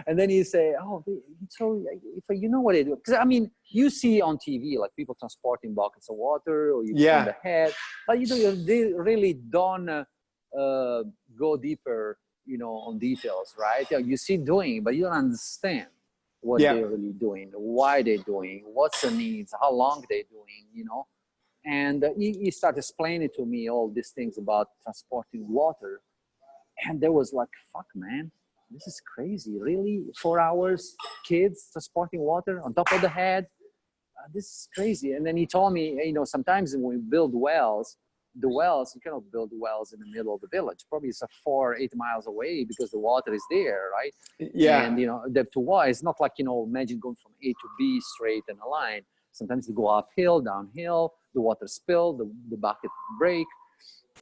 Speaker 2: And then he say, oh, so if you know what they do. Because, I mean, you see on TV, like people transporting buckets of water, or you on the head. But they really don't go deeper, on details, right? You see doing, but you don't understand what they're really doing, why they're doing, what's the needs, how long they're doing, And he started explaining to me all these things about transporting water. And there was like, fuck, man, this is crazy. Really? 4 hours, kids transporting water on top of the head? This is crazy. And then he told me, sometimes when we build wells, you cannot build wells in the middle of the village. Probably it's 4 or 8 miles away because the water is there, right?
Speaker 1: Yeah.
Speaker 2: And, it's not like, imagine going from A to B straight in a line. Sometimes you go uphill, downhill, the water spill, the bucket break.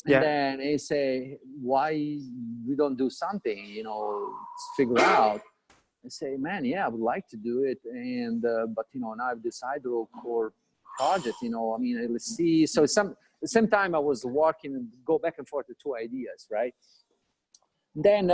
Speaker 2: And then they say, why we don't do something, figure out. I say, man, I would like to do it. And, but, now I have this HydroCore project, let's see. So at the same time I was working and go back and forth with two ideas, right? Then,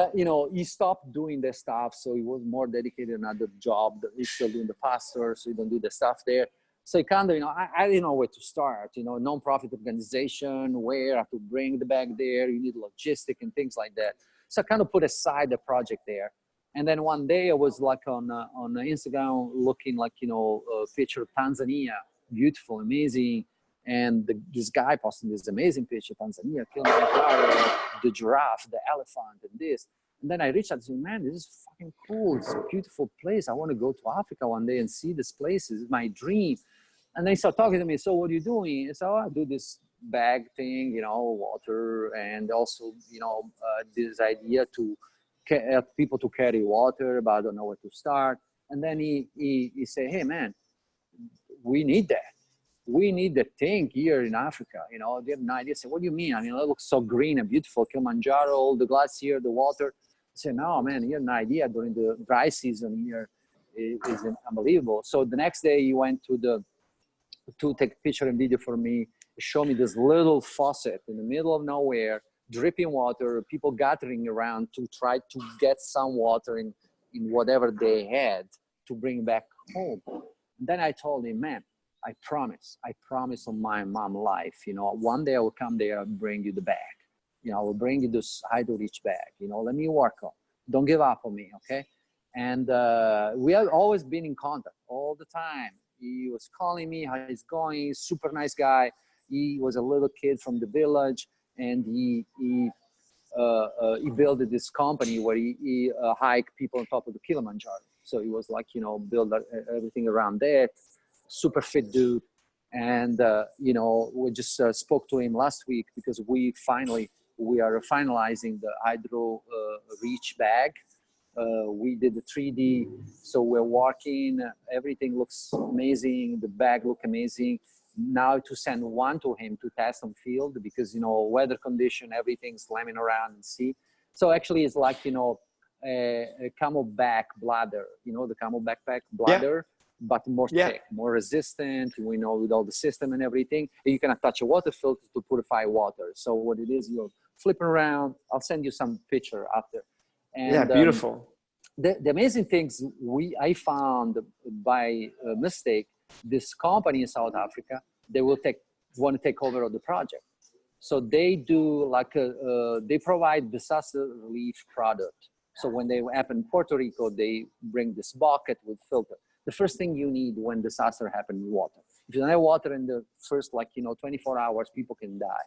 Speaker 2: he stopped doing the stuff. So he was more dedicated to another job. He's still doing the pastor, so he don't do the stuff there. So he kind of, I didn't know where to start, non-profit organization, where I have to bring the bag there, you need logistic and things like that. So I kind of put aside the project there. And then one day I was like on Instagram looking like, a picture of Tanzania, beautiful, amazing. And this guy posted this amazing picture of Tanzania, Kilimanjaro, the giraffe, the elephant, and this. And then I reached out and said, man, this is fucking cool. It's a beautiful place. I want to go to Africa one day and see this place. This is my dream. And they start talking to me. So what are you doing? So I do this bag thing, water, and also, this idea to help people to carry water, but I don't know where to start. And then he say, hey, man, we need that. We need the thing here in Africa. They have no idea. I say, what do you mean? I mean, it looks so green and beautiful. Kilimanjaro, all the glacier, the water. I said, no, man, you have no idea. During the dry season here is unbelievable. So the next day he went to take a picture and video for me, show me this little faucet in the middle of nowhere, dripping water, people gathering around to try to get some water in whatever they had to bring back home. And then I told him, man, I promise on my mom life, one day I will come there and bring you the bag. I will bring you this HydroReach bag, let me work on. Don't give up on me, okay? And we have always been in contact all the time. He was calling me how he's going, super nice guy. He was a little kid from the village, and he built this company where he hiked people on top of the Kilimanjaro. So he was like, build everything around that. Super fit dude. And, we just spoke to him last week because we are finalizing the HydroReach bag. We did the 3D, so we're working. Everything looks amazing. The bag look amazing. Now to send one to him to test on field because weather condition, everything's slamming around and see. So actually, it's like a camelback bladder. The camelback bladder, but more thick, more resistant. With all the system and everything. And you can attach a water filter to purify water. So what it is, you're flipping around. I'll send you some picture after. And,
Speaker 1: beautiful.
Speaker 2: The amazing things I found by mistake, this company in South Africa, they want to take over the project. So they do they provide disaster relief product. So when they happen in Puerto Rico, they bring this bucket with filter. The first thing you need when disaster happens is water. If you don't have water in the first 24 hours, people can die.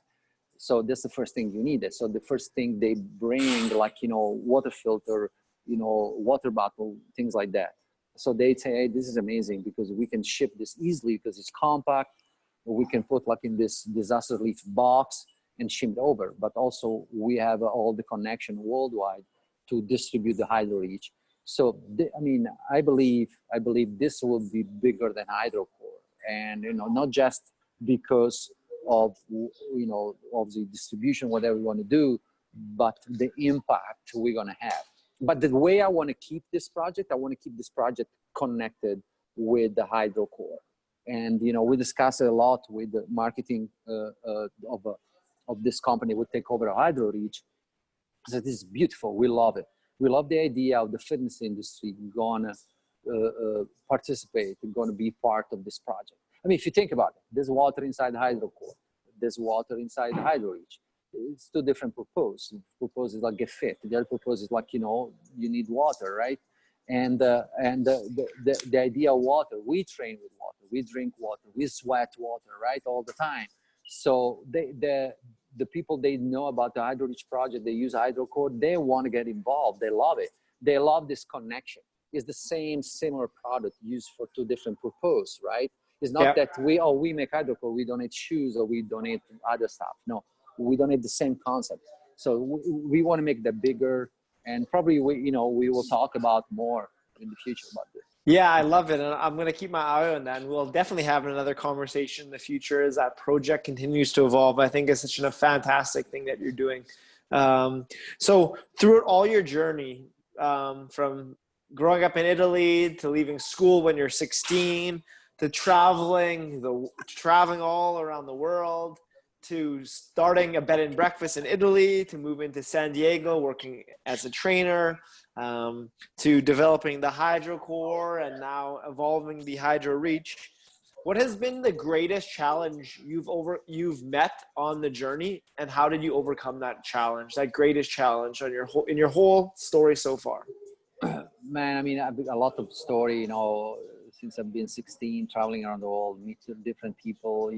Speaker 2: So that's the first thing you need. So the first thing they bring, water filter, water bottle, things like that. So they say, hey, this is amazing because we can ship this easily because it's compact. We can put in this disaster relief box and ship it over. But also we have all the connection worldwide to distribute the HydroReach. So, I believe this will be bigger than HydroCore. And, not just because of the distribution, whatever we want to do, but the impact we're going to have. But the way I want to keep this project connected with the HydroCore. And we discussed a lot with the marketing of this company would take over HydroReach. So this is beautiful. We love it. We love the idea of the fitness industry gonna participate, gonna be part of this project. If you think about it, there's water inside HydroCore. There's water inside HydroReach. It's two different purposes. Purpose is get fit. The other purpose is you need water, right? And the idea of water, we train with water, we drink water, we sweat water, right? All the time. So the people they know about the HydroReach project, they use HydroCore, they want to get involved. They love it. They love this connection. It's the same similar product used for two different purposes, right? It's not that we make HydroCore, we donate shoes or we donate other stuff. No, we donate the same concept. So we want to make that bigger, and probably we will talk about more in the future about this.
Speaker 1: Yeah, I love it. And I'm going to keep my eye on that. And we'll definitely have another conversation in the future as that project continues to evolve. I think it's such a fantastic thing that you're doing. So throughout all your journey, from growing up in Italy to leaving school when you're 16, to traveling all around the world, to starting a bed and breakfast in Italy, to moving to San Diego, working as a trainer, to developing the HydroCore and now evolving the HydroReach. What has been the greatest challenge you've met on the journey, and how did you overcome that challenge, that greatest challenge in your whole story so far?
Speaker 2: Man, I've a lot of story, since I've been 16, traveling around the world, meet different people,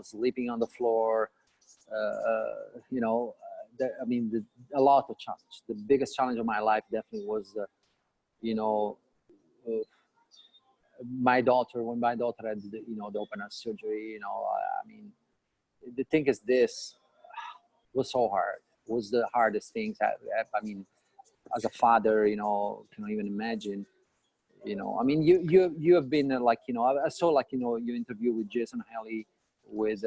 Speaker 2: sleeping on the floor, a lot of challenge. The biggest challenge of my life definitely was, my daughter, when my daughter had the open heart surgery, the thing is this was so hard. It was the hardest things. As a father, cannot even imagine. You have been I saw you interview with Jason Haley, with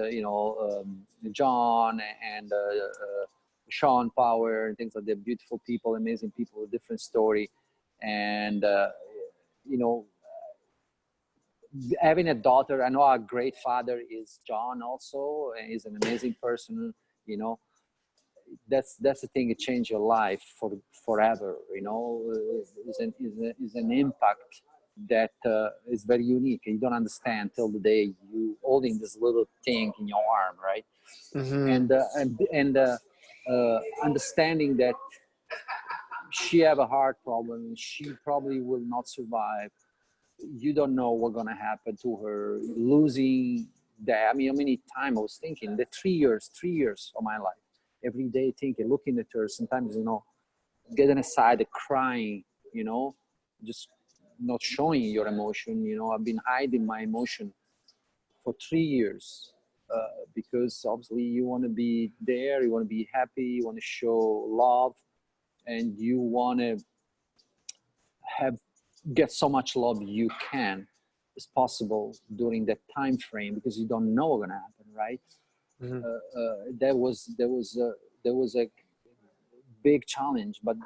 Speaker 2: John and Sean Power and things like that. Beautiful people, amazing people with different story, and having a daughter. I know a great father is John also, and he's an amazing person. that's the thing. It changed your life for forever. You know, is an impact that is very unique. You don't understand till the day you holding this little thing in your arm, right?
Speaker 1: Mm-hmm.
Speaker 2: Understanding that she have a heart problem, she probably will not survive. You don't know what's gonna happen to her. Losing that. I mean, how many times I was thinking the 3 years of my life, every day thinking, looking at her. Sometimes, you know, getting aside, crying. You know, just not showing your emotion. You know, I've been hiding my emotion for 3 years because obviously you want to be there, you want to be happy, you want to show love, and you want to have get so much love you can as possible during that time frame, because you don't know what's gonna happen, right?
Speaker 1: Mm-hmm.
Speaker 2: There was a big challenge, but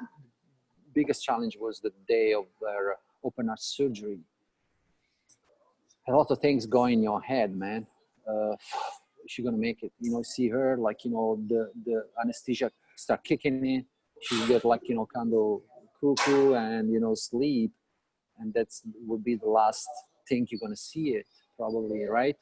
Speaker 2: biggest challenge was the day of their open heart surgery. A lot of things go in your head, man. Uh, she gonna make it? You know, see her like, you know, the anesthesia start kicking in. She get like, you know, kind of cuckoo and, you know, sleep, and that's would be the last thing you're gonna see it probably, right?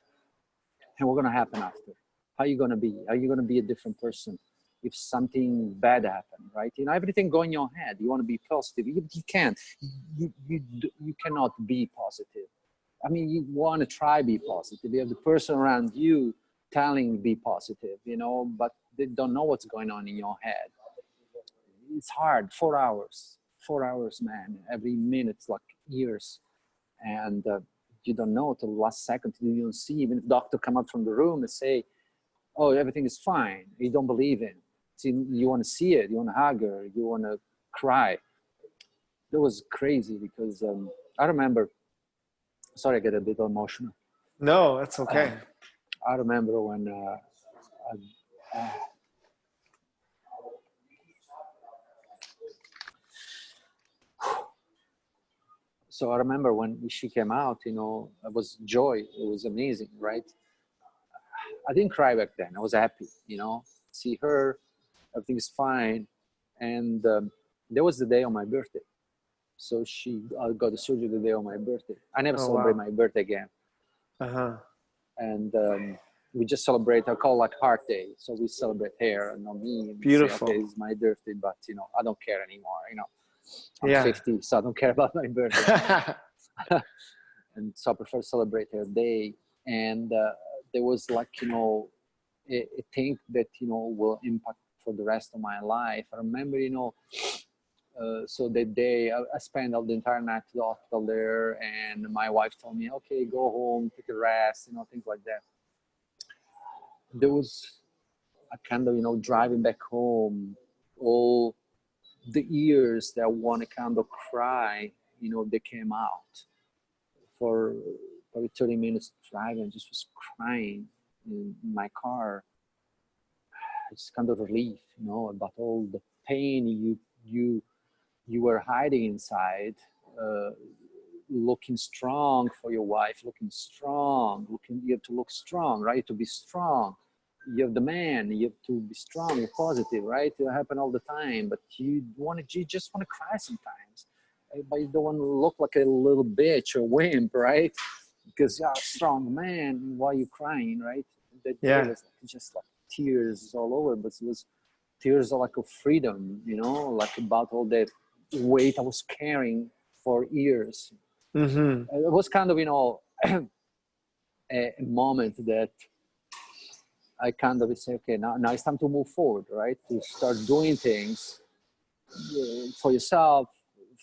Speaker 2: And what's gonna happen after? How you gonna be? Are you gonna be a different person if something bad happened, right? You know, everything go in your head. You want to be positive. You can't. You cannot be positive. I mean, you want to try be positive. You have the person around you telling be positive, you know, but they don't know what's going on in your head. It's hard. 4 hours, man. Every minute's like years, and you don't know till the last second. You don't see. Even if doctor come out from the room and say, "Oh, everything is fine," you don't believe in. See, you want to see it. You want to hug her. You want to cry. That was crazy because I remember. Sorry, I get a bit emotional.
Speaker 1: No, that's okay.
Speaker 2: I remember when so I remember when she came out, you know, it was joy. It was amazing, right? I didn't cry back then. I was happy, you know, see her, everything's fine. And that was the day of my birthday. So I got the surgery the day of my birthday. I never
Speaker 1: Oh
Speaker 2: celebrate
Speaker 1: wow.
Speaker 2: my birthday again.
Speaker 1: Uh-huh.
Speaker 2: And we just celebrate, I call like heart day. So we celebrate here and not me, and say,
Speaker 1: Beautiful.
Speaker 2: okay, it's my birthday, but you know, I don't care anymore. You know, I'm
Speaker 1: Yeah.
Speaker 2: 50, so I don't care about my birthday. And so I prefer to celebrate her day. And there was like, you know, a thing that, you know, will impact for the rest of my life. I remember, you know, so that day I spent all the entire night at the hospital there, and my wife told me, okay, go home, take a rest, you know, things like that. There was a kind of, you know, driving back home, all the ears that want to kind of cry, you know, they came out for probably 30 minutes driving, just was crying in my car. It's kind of relief, you know, about all the pain you were hiding inside, uh, looking strong for your wife, looking strong, you have to look strong, right? To be strong. You have the man, you have to be strong, you're positive, right? It happen all the time, but you just want to cry sometimes. But you don't want to look like a little bitch or wimp, right? Because you're a strong man, why are you crying, right? That day
Speaker 1: Yeah.
Speaker 2: was just like tears all over, but it was tears of like of freedom, you know, like about all that weight I was carrying for years.
Speaker 1: Mm-hmm.
Speaker 2: It was kind of, you know, a moment that I kind of say, okay, now it's time to move forward, right? To start doing things for yourself,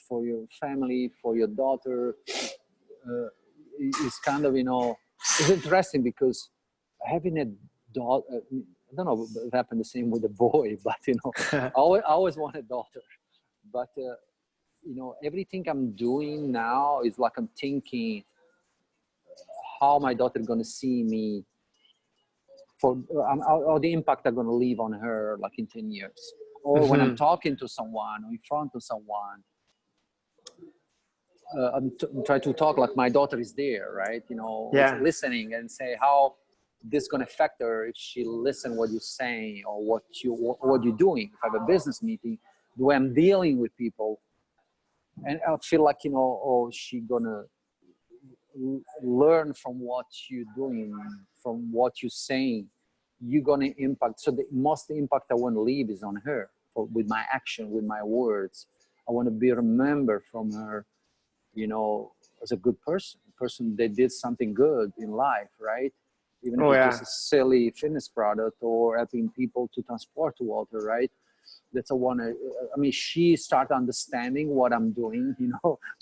Speaker 2: for your family, for your daughter. It's kind of, you know, it's interesting because having a daughter, I don't know if it happened the same with a boy, but, you know, I always want a daughter. But, you know, everything I'm doing now is like I'm thinking how my daughter going to see me, for or the impact I'm going to leave on her like in 10 years. Or when I'm
Speaker 1: Mm-hmm.
Speaker 2: talking to someone or in front of someone, I'm trying to talk like my daughter is there, right? You know,
Speaker 1: Yeah.
Speaker 2: listening and say how this gonna affect her if she listen what you're saying or what you're doing. If I have a business meeting, the way I'm dealing with people, and I feel like, oh, she gonna learn from what you're doing, from what you're saying. You're gonna impact. So the most impact I want to leave is on her, with my action, with my words. I want to be remembered from her, as a good person that did something good in life, right? Even if it's just a silly fitness product or helping people to transport water, right? That's a one. I mean, she started understanding what I'm doing.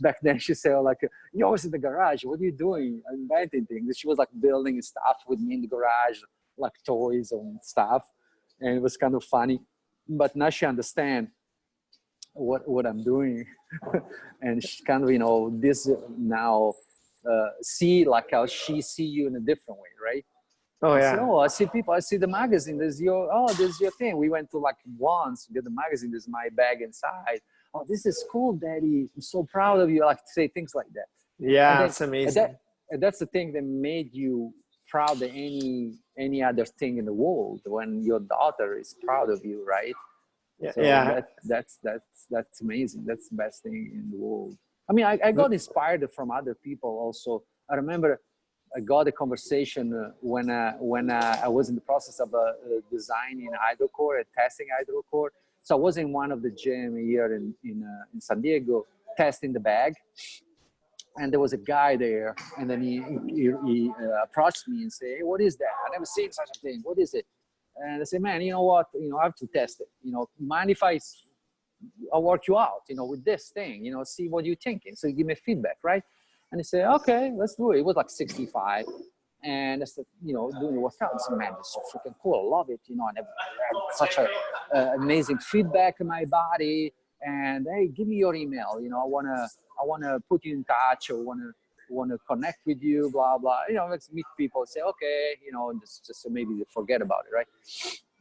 Speaker 2: Back then she said, like, "You're always in the garage. What are you doing? I'm inventing things." She was like building stuff with me in the garage, like toys and stuff, and it was kind of funny. But now she understands what I'm doing, and she kind of this now see like how she see you in a different way, right?
Speaker 1: Oh,
Speaker 2: I
Speaker 1: yeah.
Speaker 2: say, I see people, I see the magazine, this is your thing. We went to like once, get the magazine, this is my bag inside. Oh, this is cool, Daddy. I'm so proud of you. I like to say things like that.
Speaker 1: Yeah,
Speaker 2: And then,
Speaker 1: that's amazing.
Speaker 2: and that's the thing that made you proud of any other thing in the world, when your daughter is proud of you, right?
Speaker 1: Yeah.
Speaker 2: So
Speaker 1: Yeah.
Speaker 2: that's amazing. That's the best thing in the world. I mean, I got inspired from other people also. I remember I got a conversation when I was in the process of designing HydroCore and testing HydroCore. So I was in one of the gym here in San Diego testing the bag, and there was a guy there, and then he approached me and said, "Hey, what is that? I never seen such a thing. What is it?" And I said, "Man, you know what? I have to test it. Mind if I'll work you out, with this thing, see what you're thinking. So you give me feedback, right?" And he said, "Okay, let's do it." It was like 65. And I said, doing the workout. I said, "Man, this is so freaking cool. I love it. I never had such a amazing feedback in my body. And hey, give me your email. I wanna put you in touch, or wanna connect with you, blah blah. Let's meet people. Say, okay, just maybe they forget about it, right?"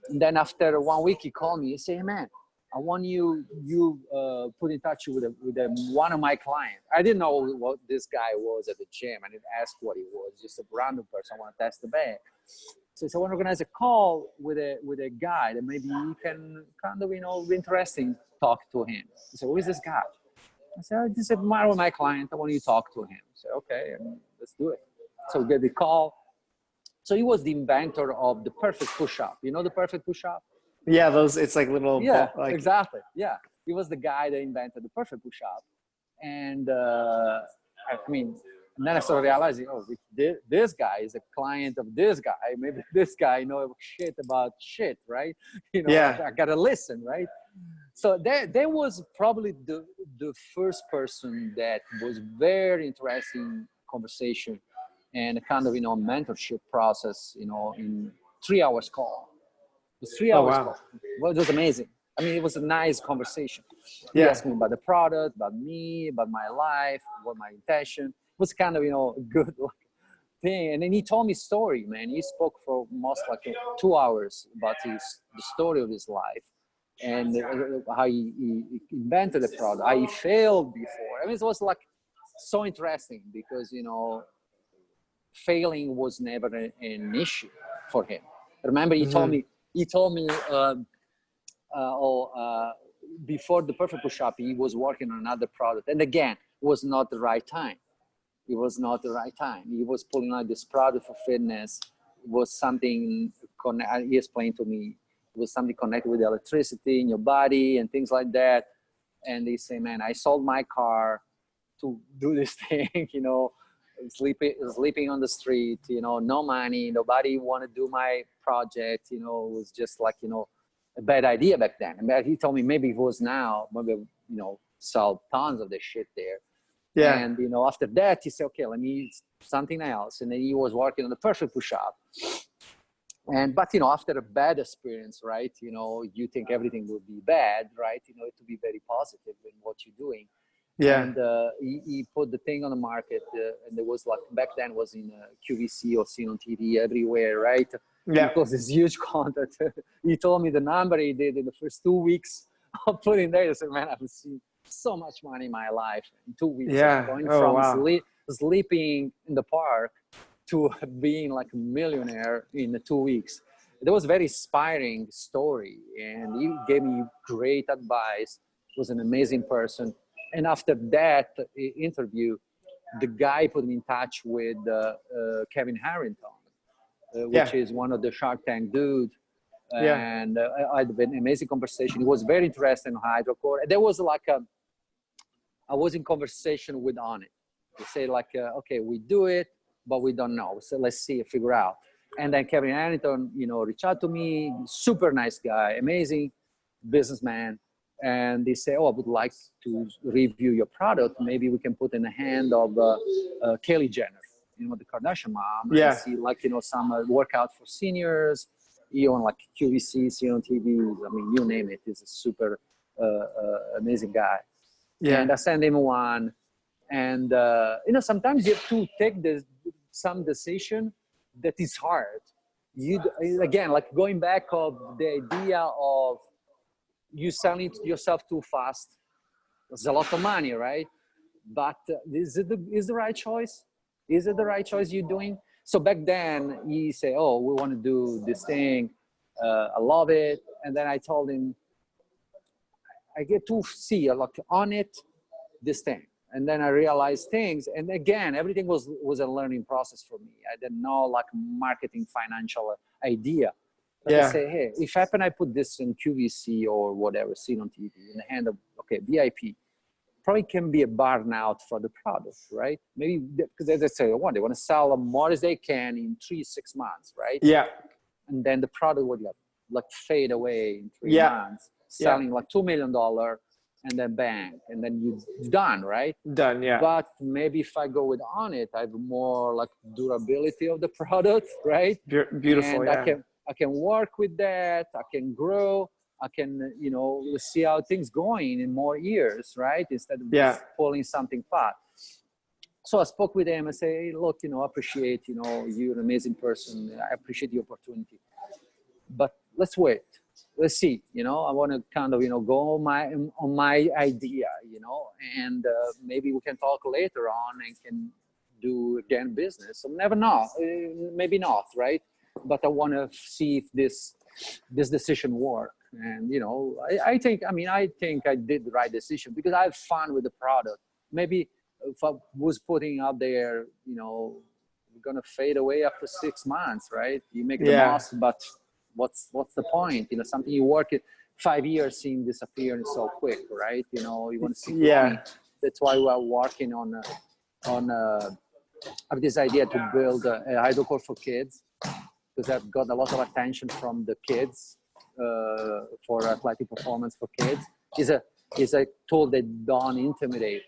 Speaker 2: And then after 1 week, he called me. He said, "Hey, man, I want you put in touch with one of my clients." I didn't know what this guy was at the gym. I didn't ask what he was. Just a random person. I want to test the bag. So I want to organize a call with a guy that maybe you can kind of be interesting. Talk to him. I said, "Who is this guy?" I said, "This is one of my clients. I want you to talk to him." I said, "Okay, let's do it." So we get the call. So he was the inventor of the perfect push-up. The perfect push-up?
Speaker 1: Yeah, it's like little.
Speaker 2: Yeah, exactly. Yeah, he was the guy that invented the perfect push-up. And and then I started realizing, this guy is a client of this guy. Maybe this guy knows shit about shit, right? I gotta listen, right? So there was probably the first person that was very interesting conversation and a kind of mentorship process, in 3 hours call. It was 3 hours call. Well, it was amazing. I mean, it was a nice conversation. He asked me about the product, about me, about my life, what my intention. It was kind of, a good thing. And then he told me story, man. He spoke for almost like 2 hours about the story of his life and how he invented the product, how he failed before. I mean, it was like so interesting because, failing was never an issue for him. Remember, he told me, before the perfect push-up, he was working on another product. And again, it was not the right time. It was not the right time. He was pulling out this product for fitness. It was something, he explained to me, it was something connected with the electricity in your body and things like that. And they say, "Man, I sold my car to do this thing, sleeping on the street, no money, nobody want to do my project, it was just like, a bad idea back then." And he told me maybe it was now, maybe, sell tons of the shit there.
Speaker 1: Yeah.
Speaker 2: And, after that, he said, "Okay, let me something else." And then he was working on the perfect push-up. But, after a bad experience, right, you think everything will be bad, right? To be very positive in what you're doing.
Speaker 1: Yeah.
Speaker 2: And he put the thing on the market, and there was like, back then was in QVC or seen on TV everywhere, right?
Speaker 1: Yeah.
Speaker 2: Because this huge content. He told me the number he did in the first 2 weeks of putting there. I said, "Man, I've seen so much money in my life in 2 weeks."
Speaker 1: Yeah.
Speaker 2: Going
Speaker 1: Oh,
Speaker 2: from
Speaker 1: wow.
Speaker 2: sleeping in the park to being like a millionaire in 2 weeks. It was a very inspiring story, and he gave me great advice. He was an amazing person. And after that interview, the guy put me in touch with Kevin Harrington, which is one of the Shark Tank dudes. And I had an amazing conversation. He was very interested in HydroCore. There was like I was in conversation with Onnit. They say like, okay, we do it, but we don't know. So let's see, figure out. And then Kevin Harrington, reached out to me, super nice guy, amazing businessman. And they say, oh, I would like to review your product. Maybe we can put in the hand of Kylie Jenner, the Kardashian mom. And see like, some workout for seniors. He on like QVC, see on TV. I mean, you name it. He's a super amazing guy. And I send him one. And, sometimes you have to take some decision that is hard. Again, like going back of the idea of you selling yourself too fast. It's a lot of money, right? But is the right choice? Is it the right choice you're doing? So back then, he said, oh, we want to do this thing. I love it. And then I told him, I get to see, like, on it, this thing. And then I realized things. And again, everything was a learning process for me. I didn't know, like, marketing, financial idea. But I say, hey, if happen I put this in QVC or whatever, seen on TV, in the hand of, okay, VIP, probably can be a burnout for the product, right? Maybe because they say, they want to sell more as they can in 3-6 months, right?
Speaker 1: Yeah.
Speaker 2: And then the product would like fade away in 3 months, selling like $2 million, and then bang, and then you're done, right?
Speaker 1: Done, yeah.
Speaker 2: But maybe if I go with Onnit, I have more like durability of the product, right?
Speaker 1: Beautiful,
Speaker 2: and I can work with that. I can grow. I can, see how things going in more years, right? Instead of just pulling something fast. So I spoke with him and say, hey, look, I appreciate, you're an amazing person. I appreciate the opportunity, but let's wait. Let's see, I want to kind of, go on my idea, and maybe we can talk later on and can do again business. So never know, maybe not, right? But I want to see if this decision work. And, I think I did the right decision because I have fun with the product. Maybe if I was putting out there, we're going to fade away after 6 months, right? You make the most, but what's the point? Something you work at 5 years seeing disappear so quick, right? You want to see money. That's why we're working on this idea to build a HydroCore for kids, because I've got a lot of attention from the kids for athletic performance for kids. Is a tool that don't intimidate.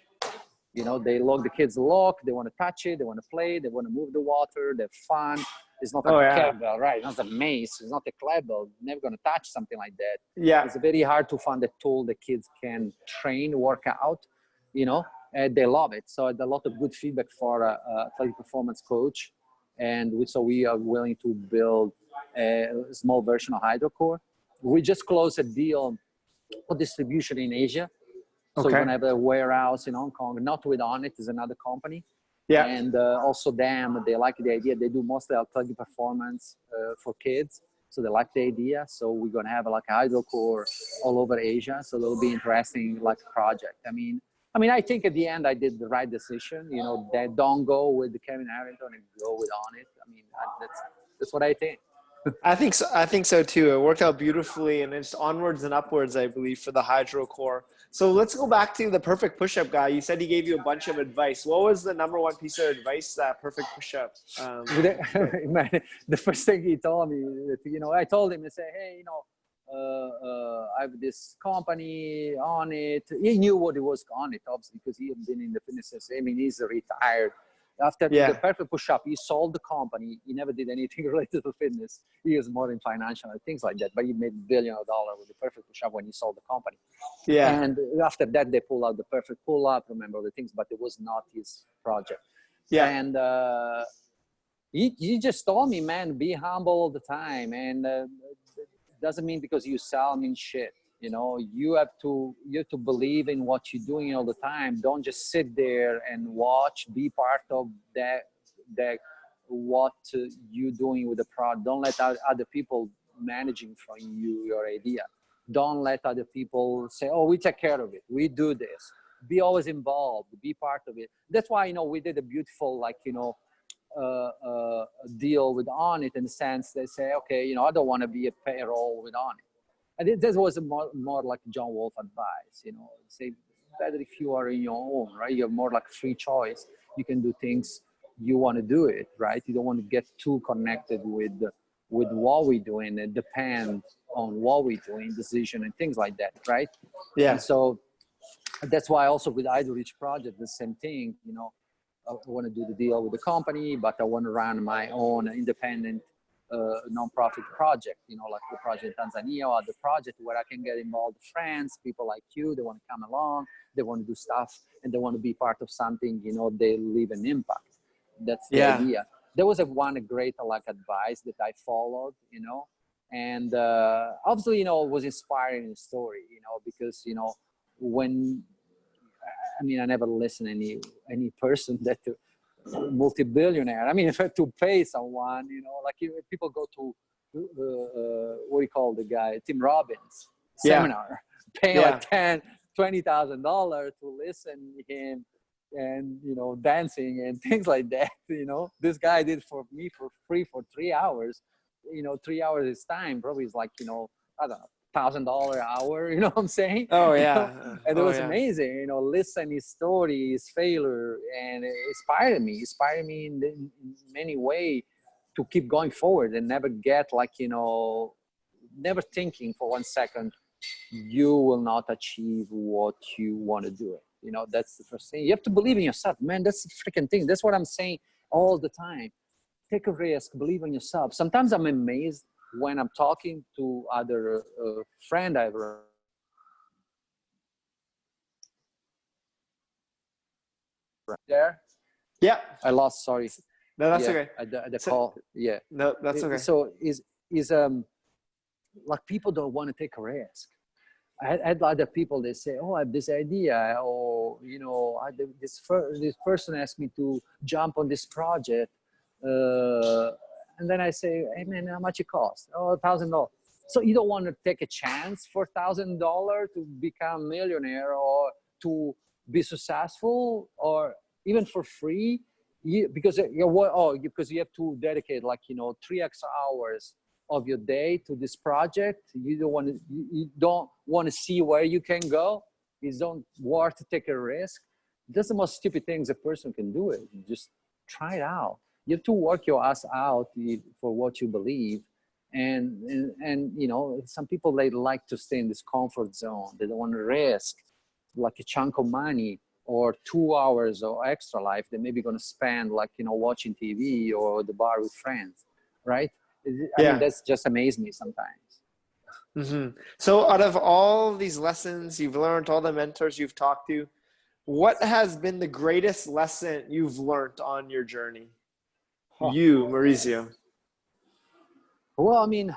Speaker 2: The kids look, they want to touch it, they want to play, they want to move the water, they're fun. It's not a kettlebell, right? It's not a mace, it's not a kettlebell. Never going to touch something like that. Yeah. It's very hard to find a tool that kids can train, work out, and they love it. So a lot of good feedback for athletic performance coach. And so we are willing to build a small version of HydroCore. We just closed a deal for distribution in Asia. So we're going to have a warehouse in Hong Kong, not with Onnit, is another company. Yeah. And also them, they like the idea. They do mostly athletic performance for kids. So they like the idea. So we're going to have like a HydroCore all over Asia. So it'll be interesting like project. I think at the end I did the right decision. That don't go with the Kevin Harrington and go with Onnit. That's what I think.
Speaker 1: I think so too. It worked out beautifully, and it's onwards and upwards, I believe, for the HydroCore. So let's go back to the perfect push-up guy. You said he gave you a bunch of advice. What was the number one piece of advice that perfect push-up?
Speaker 2: The first thing he told me, I told him, I said, hey, I have this company on it. He knew what it was on it, obviously, because he had been in the fitness. He's retired. After the perfect push-up, he sold the company. He never did anything related to fitness. He was more in financial and things like that. But he made $1 billion with the perfect push-up when he sold the company. Yeah. And after that, they pulled out the perfect pull-up, remember the things, but it was not his project. Yeah. And he just told me, man, be humble all the time. And doesn't mean because you sell mean shit. You have to believe in what you're doing all the time. Don't just sit there and watch. Be part of that what you're doing with the product. Don't let other people managing from you your idea. Don't let other people say, oh, we take care of it, we do this. Be always involved, be part of it. That's why, you know, we did a beautiful, like, you know, deal with Onnit, in the sense they say, okay, you know, I don't want to be a payroll with Onnit. And this was a more like John Wolf advice, you know, say better if you are in your own, right? You have more like free choice. You can do things you want to do it, right? You don't want to get too connected with what we're doing and depend on what we're doing, decision and things like that, right?
Speaker 1: Yeah.
Speaker 2: And so that's why also with HydroReach Project, the same thing, you know, I want to do the deal with the company, but I want to run my own independent non-profit project, you know, like the project in Tanzania or the project where I can get involved with friends, people like you, they want to come along, they want to do stuff, and they want to be part of something, you know, they leave an impact. That's the idea. There was one great like advice that I followed, you know, and obviously, you know, it was inspiring story, you know, because, you know, when, I mean, I never listen any person that multi-billionaire. I mean, if I had to pay someone, you know, like if people go to what do you call the guy, Tim Robbins seminar, paying like $20,000 to listen to him, and, you know, dancing and things like that. You know, this guy did for me for free for 3 hours. You know, 3 hours his time probably is like, you know, I don't know, $1,000 an hour, you know what I'm saying?
Speaker 1: Oh
Speaker 2: You
Speaker 1: yeah.
Speaker 2: know? And it was amazing, you know, listen his story, his failure, and it inspired me in many ways to keep going forward and never get like, you know, never thinking for 1 second you will not achieve what you want to do. You know, that's the first thing. You have to believe in yourself, man. That's the freaking thing. That's what I'm saying all the time. Take a risk, believe in yourself. Sometimes I'm amazed when I'm talking to other friend I've there.
Speaker 1: Yeah.
Speaker 2: I lost, sorry.
Speaker 1: No, that's okay.
Speaker 2: The call. Yeah.
Speaker 1: No, that's okay.
Speaker 2: So is like people don't want to take a risk. I had other people, they say, oh, I have this idea, or, you know, this person asked me to jump on this project. And then I say, hey man, how much it costs? Oh, $1,000. So you don't want to take a chance for $1,000 to become a millionaire or to be successful, or even for free, because you have to dedicate like, you know, 3 extra hours of your day to this project. You don't want to see where you can go. It's don't worth to take a risk. That's the most stupid things a person can do. It just try it out. You have to work your ass out for what you believe. And you know, some people, they like to stay in this comfort zone. They don't want to risk like a chunk of money or 2 hours or extra life they may be going to spend, like, you know, watching TV or the bar with friends, right? I mean, that's just amazed me sometimes.
Speaker 1: Mm-hmm. So out of all these lessons you've learned, all the mentors you've talked to, what has been the greatest lesson you've learned on your journey? You, Maurizio.
Speaker 2: Well, I mean,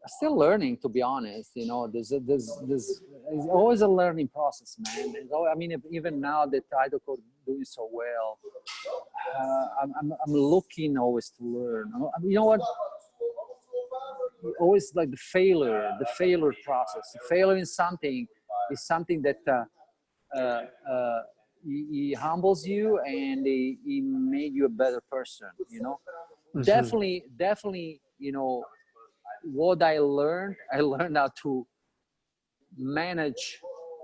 Speaker 2: still learning, to be honest. You know, there's always a learning process, man. I mean, even now that HydroCore doing so well, I'm looking always to learn. You know what? Always like the failure process. Failure in something is something that he humbles you, and he made you a better person. You know, definitely. You know, what I learned how to manage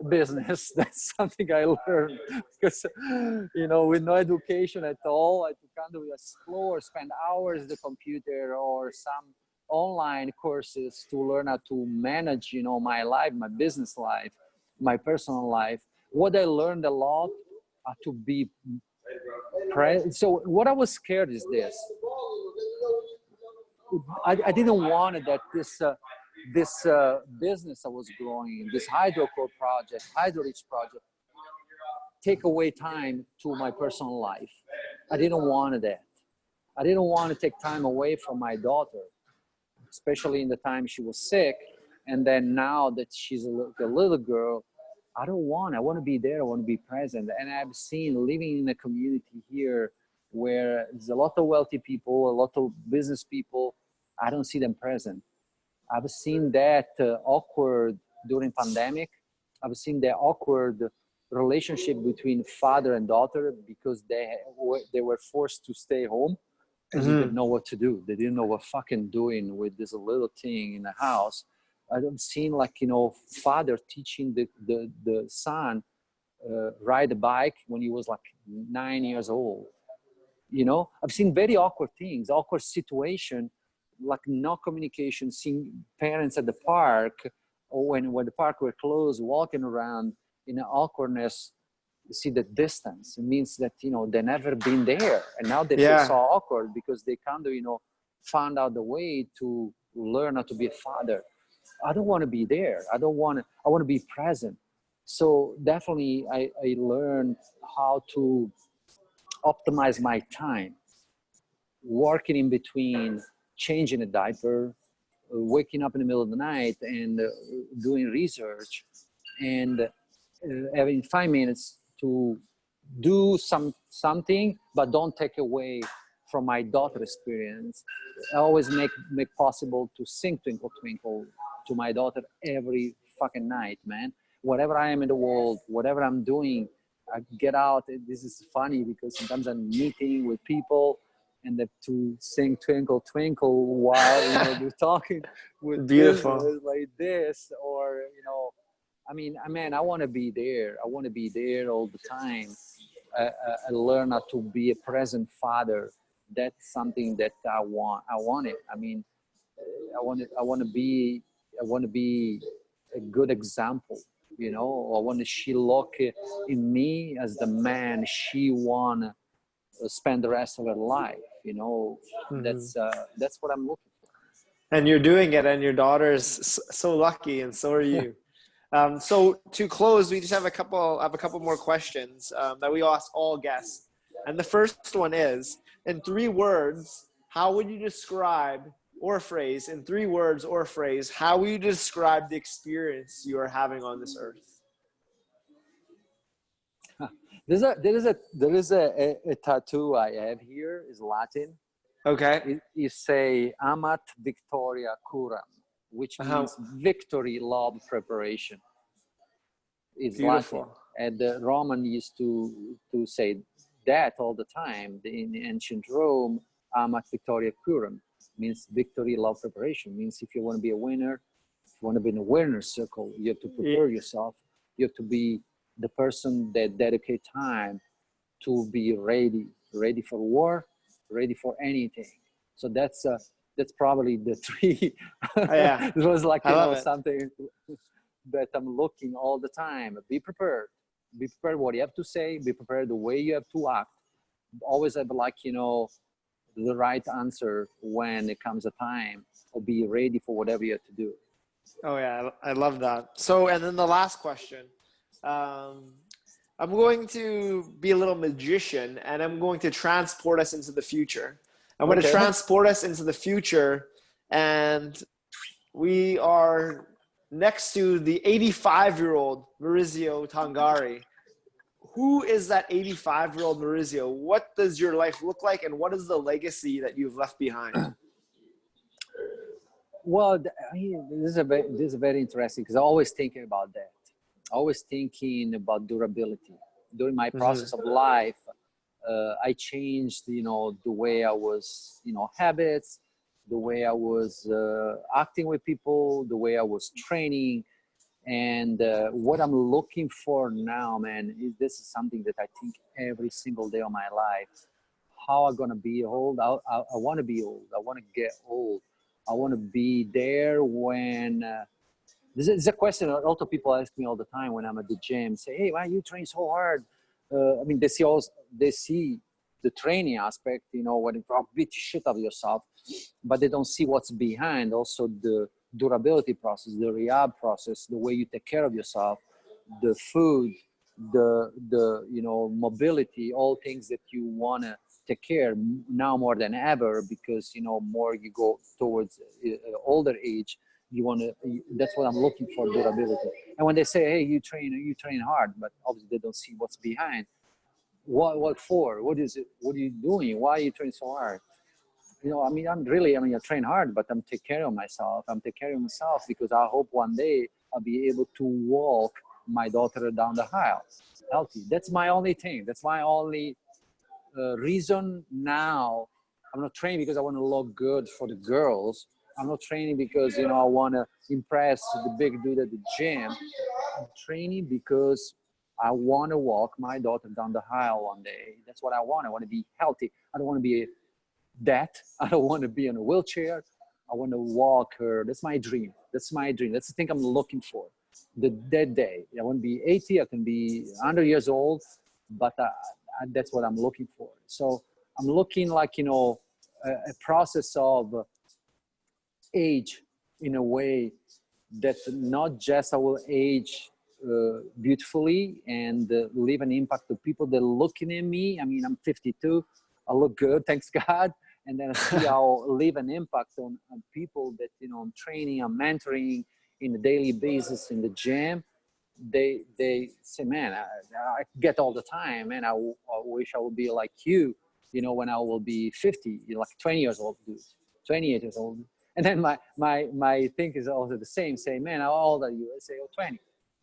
Speaker 2: business. That's something I learned, because, you know, with no education at all, I had to kind of explore, spend hours at the computer or some online courses to learn how to manage, you know, my life, my business life, my personal life. What I learned a lot to be present. So what I was scared is this. I didn't want that this business I was growing, this HydroCore project, HydroReach project, take away time to my personal life. I didn't want that. I didn't want to take time away from my daughter, especially in the time she was sick. And then now that she's a little girl, I want to be there. I want to be present. And I've seen living in a community here where there's a lot of wealthy people, a lot of business people. I don't see them present. I've seen that awkward during pandemic. I've seen the awkward relationship between father and daughter because they were forced to stay home and they didn't know what to do. They didn't know what fucking doing with this little thing in the house. I've seen father teaching the son ride a bike when he was like 9 years old. I've seen very awkward things, awkward situation, like no communication, seeing parents at the park or when the park were closed, walking around in an awkwardness. See the distance. It means that, they never been there. And now they feel so awkward because they kind of, found out the way to learn how to be a father. I don't want to be there. I want to be present. So definitely I learned how to optimize my time, working in between, changing a diaper, waking up in the middle of the night and doing research and having 5 minutes to do something, but don't take away from my daughter experience. I always make possible to sing Twinkle Twinkle to my daughter every fucking night, man. Whatever I am in the world, whatever I'm doing, I get out. This is funny because sometimes I'm meeting with people and they to sing Twinkle Twinkle while they're talking with business like this, or I want to be there. I want to be there all the time. I learn how to be a present father. That's something that I want. I want it. I want to be a good example. I want she look in me as the man she want to spend the rest of her life. That's what I'm looking for.
Speaker 1: And you're doing it, and your daughter's so lucky, and so are you. So to close, we just have a couple more questions that we ask all guests. And the first one is, in 3 words, how would you describe or phrase, in 3 words or phrase, how would you describe the experience you are having on this earth?
Speaker 2: There is a tattoo I have here, is Latin.
Speaker 1: Okay.
Speaker 2: You say Amat Victoria Curam, which means victory, love, preparation. It's
Speaker 1: beautiful.
Speaker 2: Latin. And the Roman used to say that all the time. In ancient Rome, Amat Victoria Curam means victory, love, preparation. Means if you want to be a winner, if you want to be in a winner's circle, you have to prepare yourself. You have to be the person that dedicate time to be ready for war, ready for anything. So that's probably the 3.
Speaker 1: Yeah.
Speaker 2: It was like something that I'm looking all the time. Be prepared. Be prepared what you have to say. Be prepared the way you have to act. Always have the right answer when it comes a time, or be ready for whatever you have to do.
Speaker 1: Oh yeah, I love that. So, and then the last question. I'm going to be a little magician, and I'm going to transport us into the future. I'm going to transport us into the future, and we are next to the 85-year-old Maurizio Tangari. Who is that 85-year-old Maurizio? What does your life look like, and what is the legacy that you've left behind?
Speaker 2: Well, this is very interesting because I'm always thinking about that. Always thinking about durability. During my process of life, I changed, the way I was, habits, the way I was acting with people, the way I was training. And what I'm looking for now, man, this is something that I think every single day of my life. How I'm going to be old? I want to be old. I want to get old. I want to be there when... This is a question a lot of people ask me all the time when I'm at the gym. Say, hey, why you train so hard? They see the training aspect, when you beat the shit out of yourself, but they don't see what's behind. Also the durability process, the rehab process, the way you take care of yourself, the food, the mobility, all things that you want to take care now more than ever, because, more you go towards older age, that's what I'm looking for, durability. And when they say, hey, you train hard, but obviously they don't see what's behind. What for? What is it? What are you doing? Why are you training so hard? I train hard, but I'm take care of myself. I'm take care of myself because I hope one day I'll be able to walk my daughter down the aisle healthy. That's my only thing. That's my only reason now. I'm not training because I want to look good for the girls. I'm not training because, I want to impress the big dude at the gym. I'm training because I want to walk my daughter down the aisle one day. That's what I want. I want to be healthy. I don't want to be that. I don't want to be in a wheelchair. I want to walk her. That's my dream. That's my dream. That's the thing I'm looking for. That day. I want to be 80. I can be 100 years old, but that's what I'm looking for. So I'm looking like, a process of age in a way that not just I will age beautifully and leave an impact to people that are looking at me. I mean, I'm 52. I look good, thanks God. And then I see I'll leave an impact on people that, I'm training, I'm mentoring in a daily basis in the gym. They say, man, I get all the time, man. I wish I would be like you, when I will be 50, like 20 years old, dude, 28 years old. And then my thing is also the same. Say, man, how old are you? I say, 20.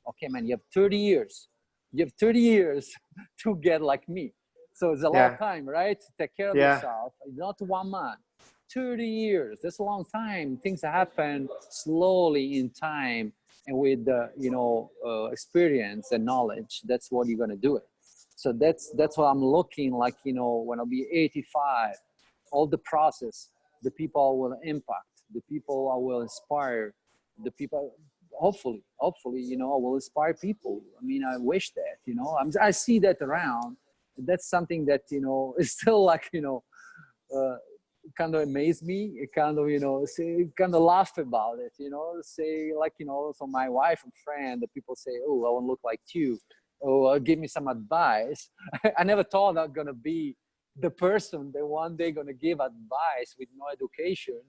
Speaker 2: Okay, man, you have 30 years. You have 30 years to get like me. So it's a long time, right? Take care of yourself. Not 1 month, 30 years. That's a long time. Things happen slowly in time. And with experience and knowledge, that's what you're gonna do it. So that's what I'm looking like. When I'll be 85, all the process, the people I will impact, the people I will inspire, the people. Hopefully, I will inspire people. I mean, I wish that. I see that around. That's something that is still like kind of amaze me. It kind of, say, kind of laugh about it, say like, so my wife and friend, the people say, oh, I want to look like you. Oh, give me some advice. I never thought I'm going to be the person that one day going to give advice with no education,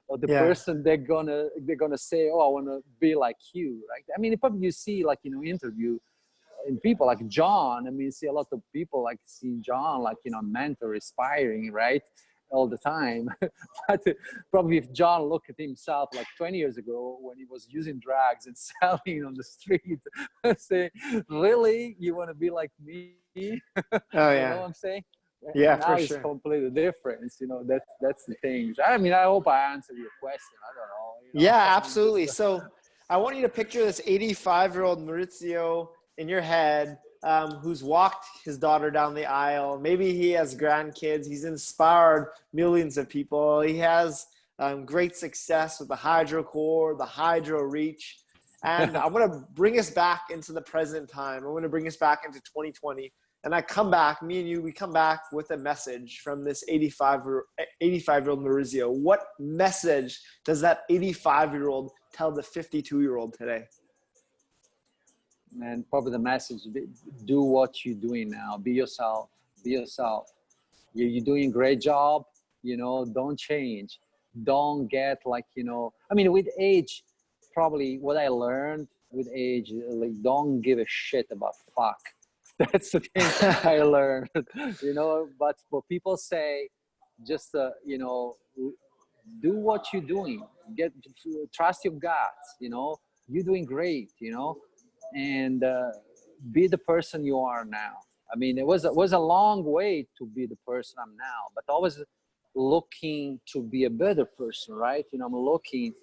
Speaker 2: or the person they're going to say, oh, I want to be like you. Right. I mean, probably you see like, interview in people like John. I mean, you see a lot of people like see John, like, mentor, inspiring, right? All the time. But probably if John looked at himself like 20 years ago when he was using drugs and selling on the street, say, really, you want to be like me? You know what I'm saying?
Speaker 1: Yeah,
Speaker 2: now
Speaker 1: for
Speaker 2: it's
Speaker 1: sure.
Speaker 2: completely different. That's the thing. I mean, I hope I answered your question. I don't know.
Speaker 1: Yeah,
Speaker 2: I mean,
Speaker 1: absolutely. So I want you to picture this 85-year-old Maurizio in your head, who's walked his daughter down the aisle. Maybe he has grandkids. He's inspired millions of people. He has great success with the HydroCore, the HydroReach. And I want to bring us back into the present time. I want to bring us back into 2020. And I come back, me and you, we come back with a message from this 85-year-old Maurizio. What message does that 85-year-old tell the 52-year-old today?
Speaker 2: And probably the message: do what you're doing now. Be yourself. Be yourself. You're doing a great job. Don't change. Don't get like, I mean, with age, probably what I learned with age, like, don't give a shit about fuck. That's the thing I learned, but what people say, just, do what you're doing. Trust your guts, you're doing great, and be the person you are now. I mean, it was a long way to be the person I'm now, but always looking to be a better person, right? I'm looking,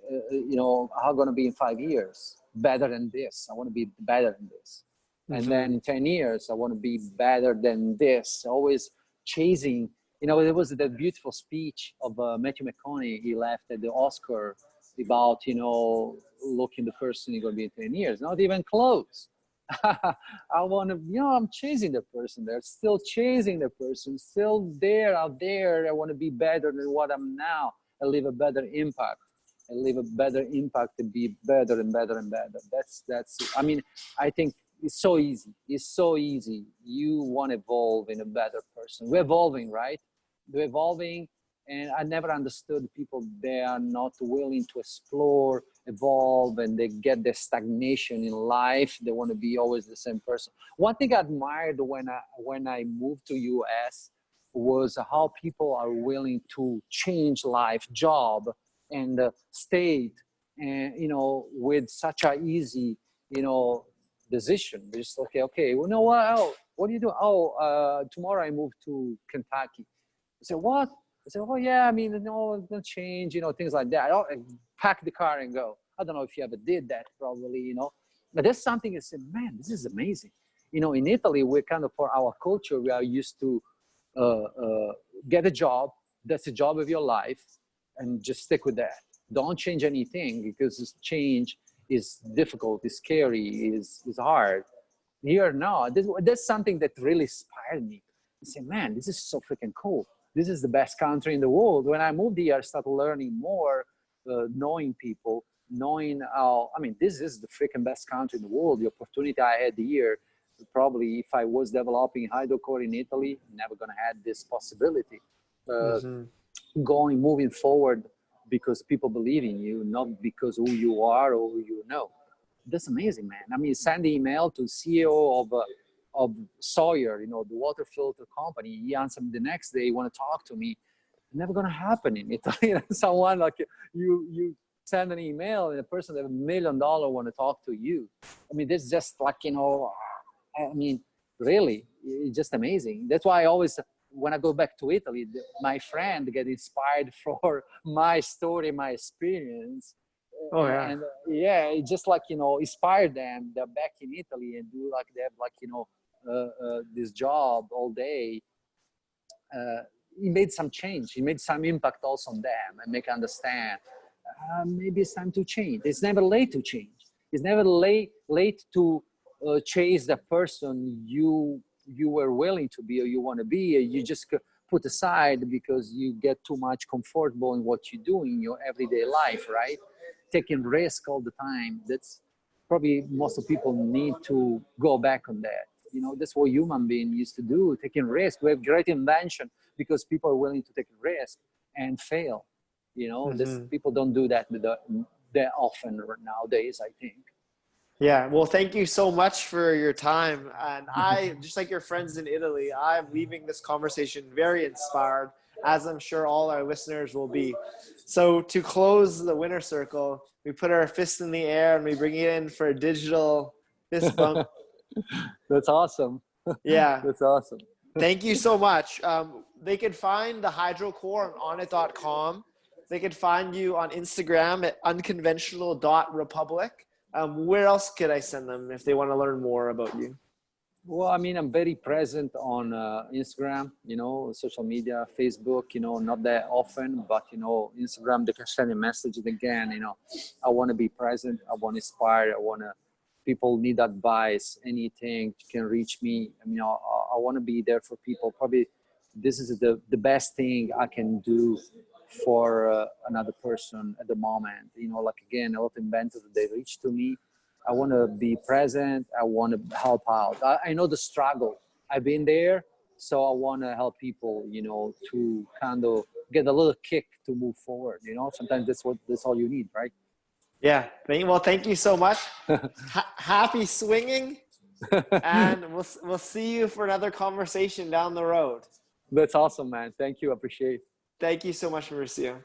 Speaker 2: how I'm going to be in 5 years, better than this. I want to be better than this. And then in 10 years, I want to be better than this. Always chasing, there was that beautiful speech of Matthew McConaughey. He left at the Oscar about, looking the person you're going to be in 10 years. Not even close. I want to, I'm chasing the person there, still chasing the person, still there, out there. I want to be better than what I'm now. I leave a better impact. I leave a better impact to be better and better and better. That's, I mean, I think it's so easy. It's so easy. You want to evolve in a better person. We're evolving, right? We're evolving. And I never understood people, they are not willing to explore evolve and they get the stagnation in life. They want to be always the same person. One thing I admired when I moved to US was how people are willing to change life, job, and state, and with such a easy, decision. They're just okay. Well, you know what? Oh, what do you do? Oh, tomorrow I move to Kentucky. I said, what? I said, oh yeah, I mean, no, it's gonna change, things like that. I pack the car and go. I don't know if you ever did that, probably, but that's something I said, man, this is amazing. In Italy, we're kind of, for our culture, we are used to get a job. That's the job of your life, and just stick with that. Don't change anything, because change is difficult, is scary, is hard. Here, no, that's something that really inspired me. I said, man, this is so freaking cool. This is the best country in the world. When I moved here, I started learning more, knowing people, knowing how, this is the freaking best country in the world. The opportunity I had here, probably if I was developing HydroCore in Italy, never gonna have this possibility. Moving forward, because people believe in you, not because who you are or who you know. That's amazing, man. Send the email to CEO of Sawyer, the water filter company. He answered me the next day, want to talk to me. Never gonna happen in Italy. Someone like you send an email and a person that $1 million want to talk to you. This is just like, really, it's just amazing. That's why I always, when I go back to Italy, my friend get inspired for my story, my experience.
Speaker 1: Oh yeah.
Speaker 2: And yeah, it just like, inspired them. They're back in Italy and do like, they have like, this job all day. He made some change. He made some impact also on them, and make understand maybe it's time to change. It's never late to change. It's never late to chase the person you were willing to be or you want to be. You just put aside because you get too much comfortable in what you do in your everyday life, right? Taking risk all the time. That's probably most of people need to go back on that. That's what human being used to do, taking risk. We have great invention because people are willing to take risk and fail. This, people don't do that that often nowadays, I think.
Speaker 1: Yeah, well, thank you so much for your time. And I, just like your friends in Italy, I'm leaving this conversation very inspired, as I'm sure all our listeners will be. So to close the winner circle, we put our fist in the air and we bring it in for a digital fist bump.
Speaker 2: That's awesome.
Speaker 1: Yeah.
Speaker 2: That's awesome.
Speaker 1: Thank you so much. They can find the HydroCore on onnit.com. They can find you on Instagram at unconventional.republic. Where else could I send them if they want to learn more about you?
Speaker 2: Well, I'm very present on Instagram, social media, Facebook, not that often, but, Instagram, they can send a message. And again, I want to be present. I want to inspire. People need advice, anything, you can reach me. I want to be there for people. Probably this is the best thing I can do for another person at the moment. Like again, a lot of inventors, they reach to me. I want to be present. I want to help out. I know the struggle. I've been there. So I want to help people, to kind of get a little kick to move forward. Sometimes that's all you need, right?
Speaker 1: Yeah. Well, thank you so much. Happy swinging. And we'll see you for another conversation down the road.
Speaker 2: That's awesome, man. Thank you. Appreciate it.
Speaker 1: Thank you so much, Maurizio.